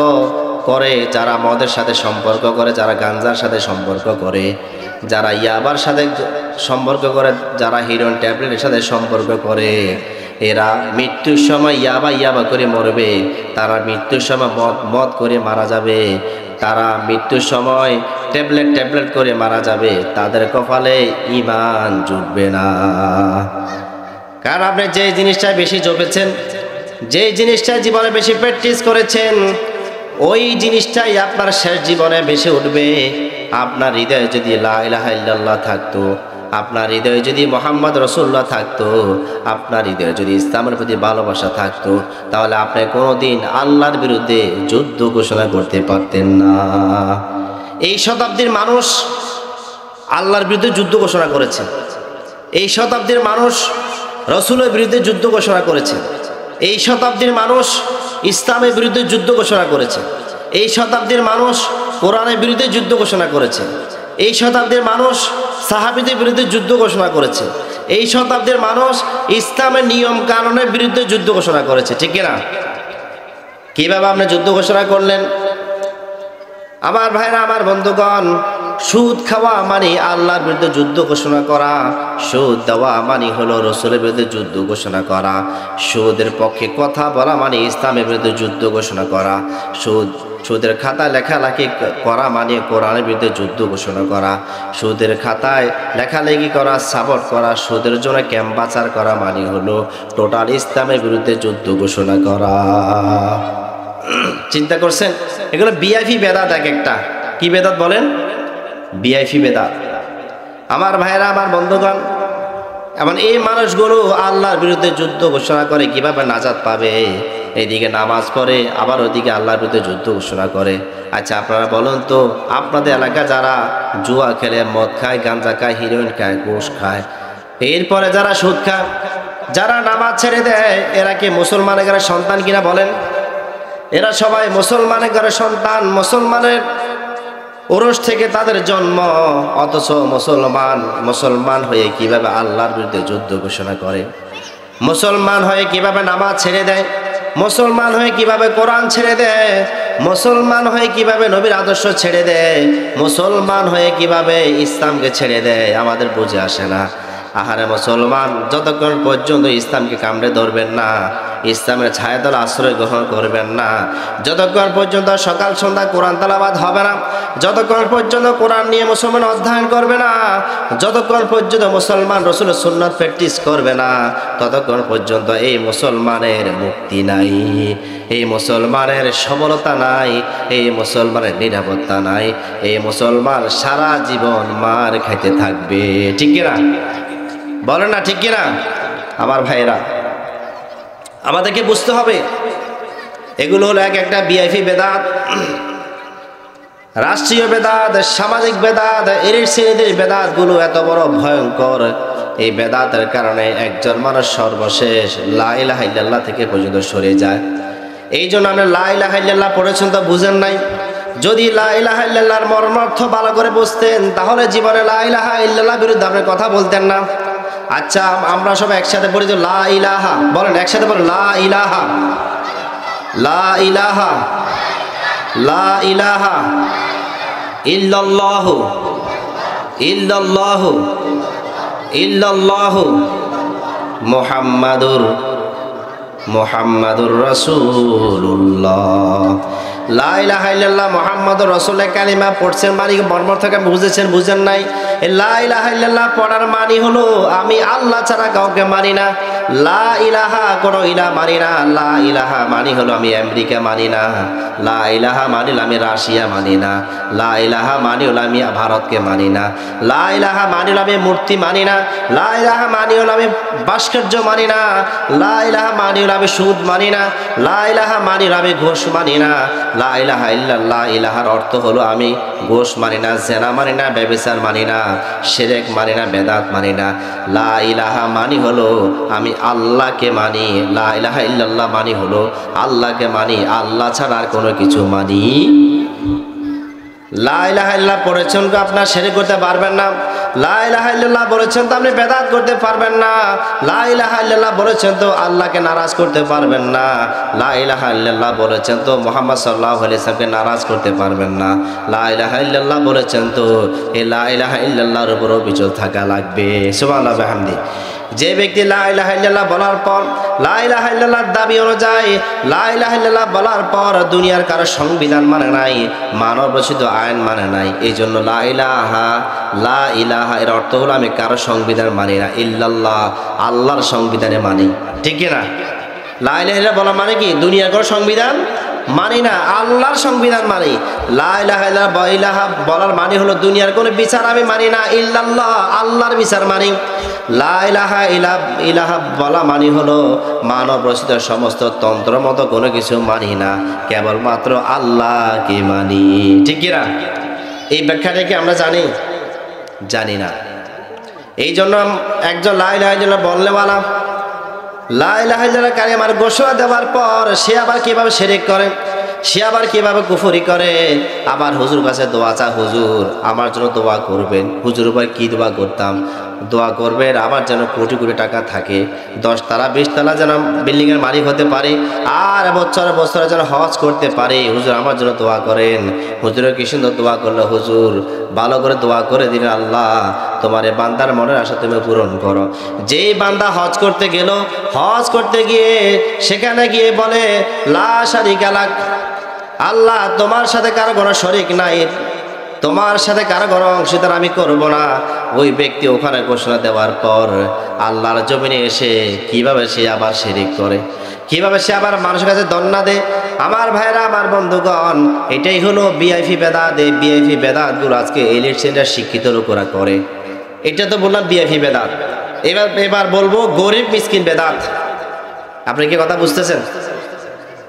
করে, যারা মদের সাথে সম্পর্ক করে, যারা গাঞ্জার সাথে সম্পর্ক করে, যারা ইয়াবার সাথে সম্পর্ক করে, যারা হিরোইন ট্যাবলেটের সাথে সম্পর্ক করে, এরা মৃত্যুর সময় ইয়াবা করে মরবে, তারা মৃত্যুর সময় মদ করে মারা যাবে, তারা মৃত্যুর সময় ট্যাবলেট করে মারা যাবে, তাদের কপালে ঈমান জুটবে না। কারণ আপনি যে জিনিসটা বেশি জপেছেন, যে জিনিসটা জীবনে বেশি প্র্যাকটিস করেছেন, ওই জিনিসটাই আপনার শেষ জীবনে বেশি উঠবে। আপনার হৃদয়ে যদি লা ইলাহা ইল্লাল্লাহ থাকতো, আপনার হৃদয়ে যদি মুহাম্মদ রাসূলুল্লাহ থাকতো, আপনার হৃদয়ে যদি ইসলামের প্রতি ভালোবাসা থাকতো, তাহলে আপনি কোনোদিন আল্লাহর বিরুদ্ধে যুদ্ধ ঘোষণা করতে পারতেন না। এই শতাব্দীর মানুষ আল্লাহর বিরুদ্ধে যুদ্ধ ঘোষণা করেছে, এই শতাব্দীর মানুষ রাসূলের বিরুদ্ধে যুদ্ধ ঘোষণা করেছে, এই শতাব্দীর মানুষ ইসলামের বিরুদ্ধে যুদ্ধ ঘোষণা করেছে, এই শতাব্দীর মানুষ কোরআনের বিরুদ্ধে যুদ্ধ ঘোষণা করেছে, এই শতাব্দীর মানুষ সাহাবীদের বিরুদ্ধে যুদ্ধ ঘোষণা করেছে, এই শতাব্দীর মানুষ ইসলামের নিয়ম কানুনের বিরুদ্ধে যুদ্ধ ঘোষণা করেছে, ঠিক কিনা? কিভাবে আপনি যুদ্ধ ঘোষণা করলেন? আমার ভাইরা, আমার বন্ধুগণ, সুদ খাওয়া মানে আল্লাহর বিরুদ্ধে যুদ্ধ ঘোষণা করা, সুদ দেওয়া মানে হলো রাসূলের বিরুদ্ধে যুদ্ধ ঘোষণা করা, সুদের পক্ষে কথা বলা মানে ইসলামের বিরুদ্ধে যুদ্ধ ঘোষণা করা, সুদ সুদের খাতায় লেখালেখি করা মানে কোরআনের বিরুদ্ধে যুদ্ধ ঘোষণা করা। সুদের খাতায় লেখালেখি করা, সাপোর্ট করা, সুদের জন্য ক্যাম্পাচার করা মানে হলো টোটাল ইসলামের বিরুদ্ধে যুদ্ধ ঘোষণা করা। চিন্তা করছেন? এগুলো বিআইপি বেদাত। এক একটা কি বেদাত বলেন? বিআইপি বেদাত। আমার ভাইরা, আমার বন্ধুগণ, এমন এই মানুষগুলো আল্লাহর বিরুদ্ধে যুদ্ধ ঘোষণা করে কিভাবে নাজাত পাবে? এইদিকে নামাজ পড়ে, আবার ওইদিকে আল্লাহর বিরুদ্ধে যুদ্ধ ঘোষণা করে। আচ্ছা আপনারা বলুন তো, আপনাদের এলাকা যারা জুয়া খেলে, মদ খায়, গাঁজা খায়, হিরোইন খায়, ঘুষ খায়, এরপরে যারা সুদ খায়, যারা নামাজ ছেড়ে দেয়, এরা কি মুসলমানের ঘরের সন্তান কিনা বলেন? এরা সবাই মুসলমানের ঘরের সন্তান, মুসলমানের ওরস থেকে তাদের জন্ম, অথচ মুসলমান হয়ে কিভাবে আল্লাহর বিরুদ্ধে যুদ্ধ ঘোষণা করে? মুসলমান হয়ে কিভাবে নামাজ ছেড়ে দেয়? মুসলমান হয়ে কিভাবে কোরআন ছেড়ে দেয়? মুসলমান হয়ে কিভাবে নবীর আদর্শ ছেড়ে দেয়? মুসলমান হয়ে কিভাবে ইসলামকে ছেড়ে দেয়? আমাদের বুঝে আসে না। আহারে মুসলমান, যতক্ষণ পর্যন্ত ইসলামকে কামড়ে ধরবেন না, ইসলামের ছায়াতলে আশ্রয় গ্রহণ করবেন না, যতক্ষণ পর্যন্ত সকাল সন্ধ্যা কোরআন তেলাওয়াত হবে না, যতক্ষণ পর্যন্ত কোরআন নিয়ে মুসলমান অধ্যয়ন করবে না, যতক্ষণ পর্যন্ত মুসলমান রাসূলের সুন্নাত প্র্যাকটিস করবে না, ততক্ষণ পর্যন্ত এই মুসলমানের মুক্তি নাই, এই মুসলমানের সবলতা নাই, এই মুসলমানের নিরাপত্তা নাই, এই মুসলমান সারা জীবন মার খাইতে থাকবে। ঠিক কিনা বলেন না? ঠিক কিনা আমার ভাইরা? আমাদেরকে বুঝতে হবে এগুলো হলো এক একটা বিআইপি বেদাত, রাষ্ট্রীয় বেদাত, সামাজিক বেদাত। এর শ্রেণীদের বেদাতগুলো এত বড় ভয়ঙ্কর, এই বেদাতের কারণে একজন মানুষ সর্বশেষ লা ইলাহা ইল্লাল্লাহ থেকে পর্যন্ত সরে যায়। এই জন্য আপনি লা ইলাহা ইল্লাল্লাহ পড়েছেন তো বুঝেন নাই। যদি লা ইলাহা ইল্লাল্লাহর মর্মার্থ ভালো করে বুঝতেন, তাহলে জীবনে লা ইলাহা ইল্লাল্লাহর বিরুদ্ধে আপনি কথা বলতেন না। আচ্ছা আমরা সব একসাথে পড়ি তো লা ইলাহা, বলেন একসাথে বলেন লা ইলাহা, লা ইলাহা, লা ইলাহা ইল্লাল্লাহু, ইল্লাল্লাহু, ইল্লাল্লাহু মুহাম্মাদুর রাসূলুল্লাহ। লা ইলাহা ইল্লাল্লাহ মুহাম্মাদুর রাসূলুল্লাহ কালিমা পড়ছেন মানে মর্ম থেকে বুঝেছেন, বুঝেন নাই? লা ইলাহা ইল্লাল্লাহ পড়ার মানে হলো আমি আল্লাহ ছাড়া কাউকে মানি না। লা ইলাহা কোনো ইলাহ মানি না। লা ইলাহা মানে হলো আমি আমেরিকা মানি না। লা ইলাহা মানে হলো আমি রাশিয়া মানি না। লা ইলাহা মানে হলো আমি ভারতকে মানি না। লা ইলাহা মানে হলো আমি মূর্তি মানি না। লা ইলাহা মানে হলো আমি ভাস্কর্য মানি না। লা ইলাহা মানে হলো আমি সুদ মানি না। লা ইলাহা মানে হলো আমি ঘুষ মানি না। লা ইলাহা ইল্লাল্লাহ ইলাহার অর্থ হলো আমি ঘুষ মানি না, জেনা মানি না, ব্যভিচার মানি না, শিরক মানি না, বেদাত মানি না। লা ইলাহা মানি হলো আমি আল্লাহকে মানি। লা ইলাহা ইল্লাল্লাহ মানি হলো আল্লাহকে মানি, আল্লাহ ছাড়া আর কোনো কিছু মানি। লা ইলাহা ইল্লাল্লাহ পড়েছেন তো আপনার শিরক করতে পারবেন না। লা ইলাহা ইল্লাল্লাহ বলেছেন তো আপনি বেদাত করতে পারবেন না। লা ইলাহা ইল্লাল্লাহ বলেছেন তো আল্লাহকে নারাজ করতে পারবেন না। লা ইলাহা ইল্লাল্লাহ বলেছেন তো মুহাম্মদ সাল্লাল্লাহু আলাইহি ওয়াসাল্লামকে নারাজ করতে পারবেন না। লা ইলাহা ইল্লাল্লাহ বলেছেন তো এই লা ইলাহা ইল্লাল্লাহর উপর অবিচল থাকা লাগবে। সুবহানাল্লাহ ওয়া বিহামদিহি। যে ব্যক্তি লা ইলাহা ইল্লাল্লাহ বলার পর, লা ইলাহা ইল্লাল্লাহর দাবি অনুযায়ী লা ইলাহা ইল্লাল্লাহ বলার পর দুনিয়ার কারো সংবিধান মানে নাই, মানব রচিত আইন মানে নাই, এই জন্য লা ইলাহা এর অর্থ হলো আমি কারো সংবিধান মানি না, ইল্লাল্লাহ আল্লাহর সংবিধানে মানি। ঠিক না? লা ইলাহা ইল্লাল্লাহ বলা মানে কি? দুনিয়ার কোনো সংবিধান মানি না, আল্লাহর সংবিধান মানি। লা ইলাহা ইল্লাল্লাহ বলার মানে হলো দুনিয়ার কোনো বিচার আমি মানি না, ইল্লাল্লাহ আল্লাহর বিচার মানি। লা ইলাহা ইল্লাল্লাহ বলা মানে হলো মানব রচিত সমস্ত তন্ত্র মতো কোনো কিছু মানি না, কেবলমাত্র আল্লাহকে মানি। ঠিক না? এই ব্যাখ্যাটা কি আমরা জানি না। এই জন্য একজন লা ইলাহা ইল্লাল্লাহ বললেওয়ালা লা ইলাহা ইল্লাল্লাহ কালিমার ঘোষণা দেওয়ার পর সে আবার কিভাবে শিরক করে, সে আবার কিভাবে কুফরি করে, আবার হুজুর কাছে দোয়া চা, হুজুর আমার জন্য দোয়া করবেন। হুজুর উপর কি দোয়া করতাম? দোয়া করবেন আমার যেন কোটি কোটি টাকা থাকে, 10 তলা 20 তলা যেন বিল্ডিংয়ের মালিক হতে পারে, আর বছরে বছরে যেন হজ করতে পারে। হুজুর আমার জন্য দোয়া করেন। হুজুরের কি সুন্দর দোয়া করলো, হুজুর ভালো করে দোয়া করে দিলেন, আল্লাহ তোমার এই বান্দার মনের আশা তুমি পূরণ করো। যেই বান্দা হজ করতে গেল, হজ করতে গিয়ে সেখানে গিয়ে বলে লা শারিকা লাক, আল্লাহ তোমার সাথে কারো কোনো শরিক নাই, তোমার সাথে কারো কোনো অংশীদার আমি করব না, ওই ব্যক্তি ওখানে ঘোষণা দেওয়ার পর আল্লাহর জমিনে এসে কিভাবে সে আবার শিরিক করে, কিভাবে সে আবার মানুষের কাছে দন্না দেয়। আমার ভাইরা, আমার বন্ধুগণ, এটাই হলো বিআইপি বেদাত। এই বিআইপি বেদাতগুলো আজকে এলিট সেন্টার শিক্ষিত লোকেরা করে। এটা তো বললাম বিআইপি বেদাত। এবার বলবো গরিব মিসকিন বেদাত। আপনি কি কথা বুঝতেছেন?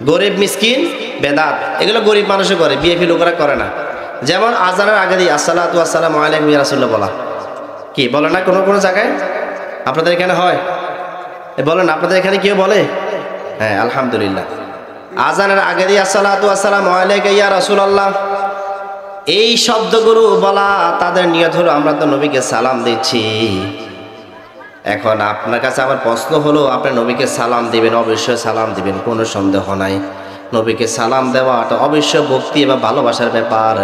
গরিব মিসকিন বেদাত এগুলো গরিব মানুষে করে, বিআইপি লোকেরা করে না। যেমন আজানের আগে দিয়ে আসসালাতু ওয়াসসালামু আলাইকুম ইয়া রাসূলুল্লাহ বলা, কি বলে না কোনো কোনো জায়গায়? আপনাদের এখানে হয়? বলেন, আপনাদের এখানে কেউ বলে? হ্যাঁ, আলহামদুলিল্লাহ। আজানের আগে দিয়ে আসসালাতু ওয়াসসালামু আলাইকা ইয়া রাসূলুল্লাহ, এই শব্দগুলো বলা তাদের নিয়ত হলো আমরা তো নবীকে সালাম দিচ্ছি। এখন আপনার কাছে আমার প্রশ্ন হলো, আপনি নবীকে সালাম দিবেন, অবশ্যই সালাম দিবেন, কোনো সন্দেহ নাই। নবীকে সালাম দেওয়াটা অবশ্যই ভক্তি এবং ভালোবাসার ব্যাপার,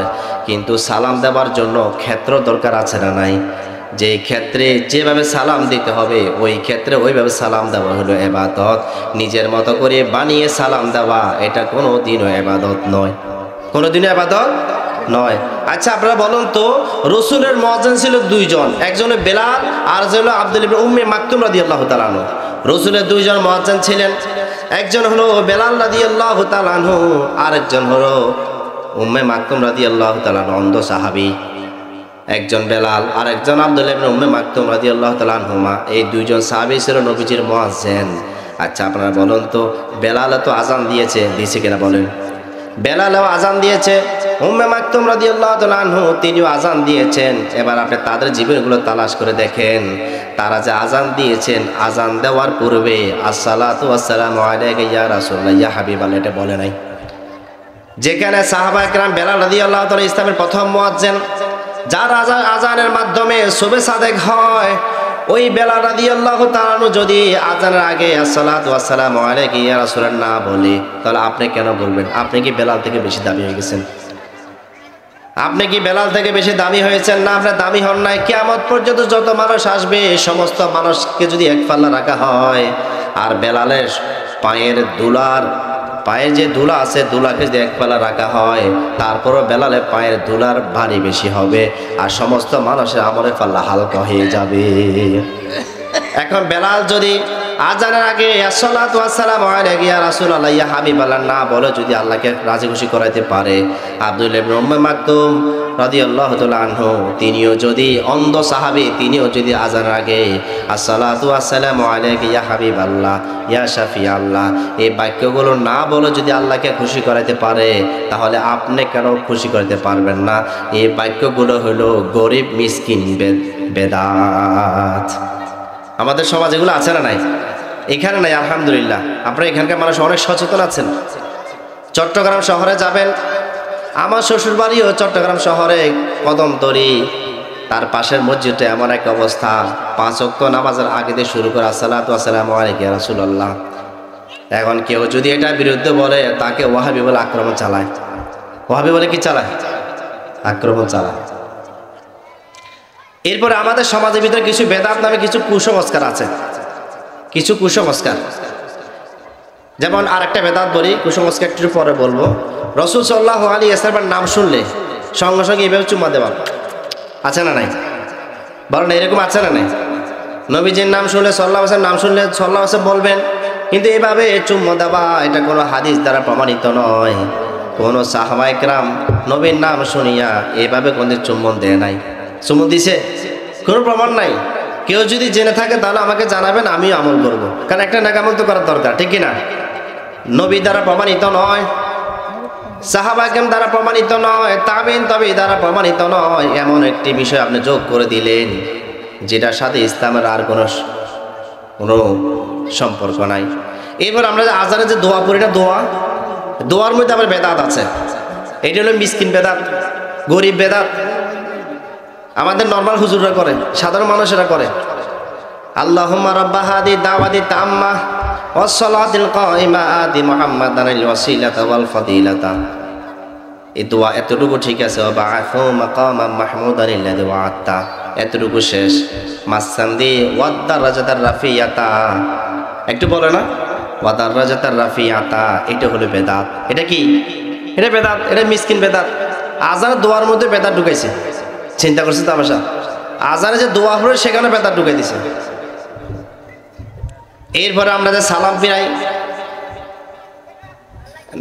কিন্তু সালাম দেওয়ার জন্য ক্ষেত্র দরকার আছে না নাই? যে ক্ষেত্রে যেভাবে সালাম দিতে হবে ওই ক্ষেত্রে ওইভাবে সালাম দেওয়া হলো ইবাদত। নিজের মতো করে বানিয়ে সালাম দেওয়া এটা কোনো দিনও ইবাদত নয়, কোনো দিনও ইবাদত নয়। আচ্ছা, আপনারা বলুন তো, রসুলের মুয়াজ্জিন ছিল দুইজন, একজন হলো বেলাল আর একজন হলো আব্দুল্লাহ ইবনে উম্মে মাকতুম রাদিয়াল্লাহু তাআলা আনহু। রসুলের দুইজন মুয়াজ্জিন ছিলেন, একজন হলো বেলাল রাদিয়াল্লাহু তাআলা আনহু, আরেকজন হলো উম্মে মাকতুম রাদিয়াল্লাহু তাআলা আনহু, অন্ধ সাহাবী। একজন বেলাল আর একজন আব্দুল্লাহ ইবনে উম্মে মাকতুম রাদিয়াল্লাহু তাআলা আনহুমা, এই দুইজন সাহাবী ছিল নবীজির মুয়াজ্জিন। আচ্ছা, আপনারা বলুন তো, বেলাল তো আজান দিয়েছে কিনা বলেন? বেলালও আজান দিয়েছে, উম্মে মাকতুম রাদিয়াল্লাহু তাআলা আনহু তিনিও আজান দিয়েছেন। এবার আপনি তাদের জীবনগুলো তালাশ করে দেখেন, তারা যে আজান দিয়েছেন, আজান দেওয়ার পূর্বে আসসালাতু ওয়াসসালামু আলাইকা ইয়া রাসূলুল্লাহ ইয়া হাবিবাল্লাহ এটা বলে নাই। যেখানে সাহাবায়ে কেরাম বেলাল রাদিয়াল্লাহু তাআলা ইসলামের প্রথম মুয়াজ্জিন, যার আজানের মাধ্যমে শুবে সাদেক হয়, ওই বেলাল রাদিয়াল্লাহু তাআলা আনহু যদি আজানের আগে আসসালাতু ওয়াসসালামু আলাইকা ইয়া রাসূলুল্লাহ না বলে, তাহলে আপনি কেন বলবেন? আপনি কি বেলাল থেকে বেশি দামি হয়ে গেছেন? আপনি কি বেলাল থেকে বেশি দামি হয়েছেন? না, আপনার দামি হন নাই। কিয়ামত পর্যন্ত যত মানুষ আসবে সমস্ত মানুষকে যদি এক পাল্লা রাখা হয়, আর বেলালের পায়ের যে ধুলা আছে, ধুলাকে যদি এক পাল্লা রাখা হয়, তারপরও বেলালের পায়ের ধুলার ভারী বেশি হবে, আর সমস্ত মানুষের আমলের পাল্লা হালকা হয়ে যাবে। এখন বেলাল যদি আজানের আগে আসসালাতু ওয়াসসালামু আলাইকা ইয়া রাসূলুল্লাহ ইয়া হাবিবাল্লাহ না বলে যদি আল্লাহকে রাজি খুশি করাইতে পারে, আব্দুল্লাহ ইবনে উম্মে মাকতুম রাদিয়াল্লাহু তাআলা আনহু তিনিও যদি অন্ধ সাহাবী, তিনিও যদি আজানের আগে আসসালাতু ওয়াসসালামু আলাইকা ইয়া হাবিবাল্লাহ ইয়া শাফিআল্লাহ এই বাক্যগুলো না বলে যদি আল্লাহকে খুশি করাইতে পারে, তাহলে আপনি কেন খুশি করতে পারবেন না? এই বাক্যগুলো হলো গরিব মিসকিন বেদাত। আমাদের সমাজ এগুলো আছে না নাই? এখানে নাই, আলহামদুলিল্লাহ। আপনারা এখানকার মানুষ অনেক সচেতন আছেন। চট্টগ্রাম শহরে যাবেন, আমার শ্বশুর বাড়িও চট্টগ্রাম শহরে কদমতলী, তার পাশের মসজিদটা এমন এক অবস্থা, 5 ওয়াক্ত নামাজের আগে দিয়ে শুরু করে আসসালাতু ওয়াসসালামু আলাইকা ইয়া রাসূলুল্লাহ। এখন কেউ যদি এটার বিরুদ্ধে বলে, তাকে ওয়াহাবি বলে আক্রমণ চালায়। ওয়াহাবি বলে কি চালায়? আক্রমণ চালায়। এরপরে আমাদের সমাজের ভিতরে কিছু বেদাত নামে কিছু কুসংস্কার আছে, কিছু কুসংস্কার। যেমন আরেকটা বেদাত বলি, কুসংস্কার একটু পরে বলবো। রাসূল সাল্লাল্লাহু আলাইহি ওয়াসাল্লামের নাম শুনলে সঙ্গে সঙ্গে এইভাবে চুম্মা দেওয়া আছে না নাই? বলেন, এরকম আছে না নাই? নবীজির নাম শুনলে সাল্লাল্লাহু আলাইহি ওয়াসাল্লাম নাম শুনলে সাল্লাল্লাহু আলাইহি ওয়াসাল্লাম বলবেন, কিন্তু এইভাবে চুম্মা দেওয়া এটা কোনো হাদিস দ্বারা প্রমাণিত নয়। কোনো সাহাবায়ে কেরাম নবীর নাম শুনিয়া এইভাবে কোনদিন চুম্বন দেয় নাই। চুম্বন দিছে? কোনো প্রমাণ নাই। কেউ যদি জেনে থাকে তাহলে আমাকে জানাবেন, আমিও আমল করবো। কারণ একটা নেকামল তো করার দরকার, ঠিক কিনা? নবী দ্বারা প্রমাণিত নয়, সাহাবা কেরাম দ্বারা প্রমাণিত নয়, তাবিঈন দ্বারা প্রমাণিত নয়, এমন একটি বিষয় আপনি যোগ করে দিলেন যেটার সাথে ইসলামের আর কোনো সম্পর্ক নাই। এবার আমরা আজানে যে দোয়া পড়ি না, দোয়ার মধ্যে আবার বেদাত আছে। এটা হলো মিসকিন বেদাত, গরিব বেদাত। আমাদের নরমাল হুজুররা করে, সাধারণ মানুষেরা করে। আল্লাহুম্মা রাব্বা হাদি দাওয়াতি তাম্মা ওয়াস সালাতিল কাইমা আতি মুহাম্মাদানিল ওয়াসিলাতা ওয়াল ফাদিলাতা। এই দোয়া এতটুকু ঠিক আছে, ওয়া বাআসু মাকামাম মাহমুদানিল্লাযী ওয়া'আতা, এতটুকু শেষ। মাসান্দি ওয়াদ দারাজাতার রাফিয়াতা, একটু বলে না, ওয়াদ দারাজাতার রাফিয়াতা, এটা হলো বেদাত। এটা কি? এটা বেদাত, এটা মিসকিন বেদাত। আজানের দোয়ার মধ্যে বেদাত ঢুকাইছে, চিন্তা করছে তামাশা। আজানে যে দোয়া পড়ে সেখানে বেদাত ঢুকাই দিছে। এরপরে আমরা যে সালাম ফিরাই,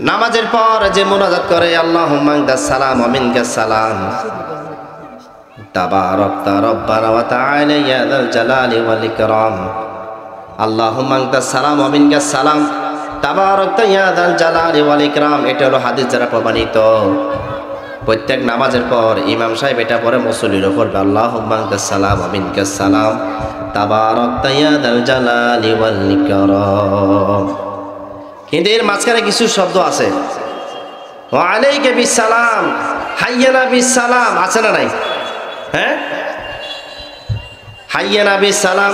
নামাজের পর যে মুনাজাত করে আল্লাহুম্মা আনতাস সালাম ওয়া মিনকাস সালাম তাবারাকতা রব্বানা ওয়া তাআলা ইয়া যাল জালালি ওয়াল ইকরাম, আল্লাহুম্মা আনতাস সালাম ওয়া মিনকাস সালাম তাবারাকতা ইয়া যাল জালালি ওয়াল ইকরাম। এটা হলো হাদিস দ্বারা প্রমাণিত। প্রত্যেক নামাজের পর ইমাম সাহেব এটা পরে মুসল্লির উপর আল্লাহুম্মা আনতাস সালাম ওয়া মিনকাস সালাম তাবারাকতা ইয়া যাল জালালি ওয়াল ইকরাম। কিন্তু এর মাঝখানে কিছু শব্দ আছে, ওয়া আলাইকা বিসসালাম, হাইয়ানা বিসসালাম, আছে না নাই? হ্যাঁ, হাইয়ানা বিসসালাম।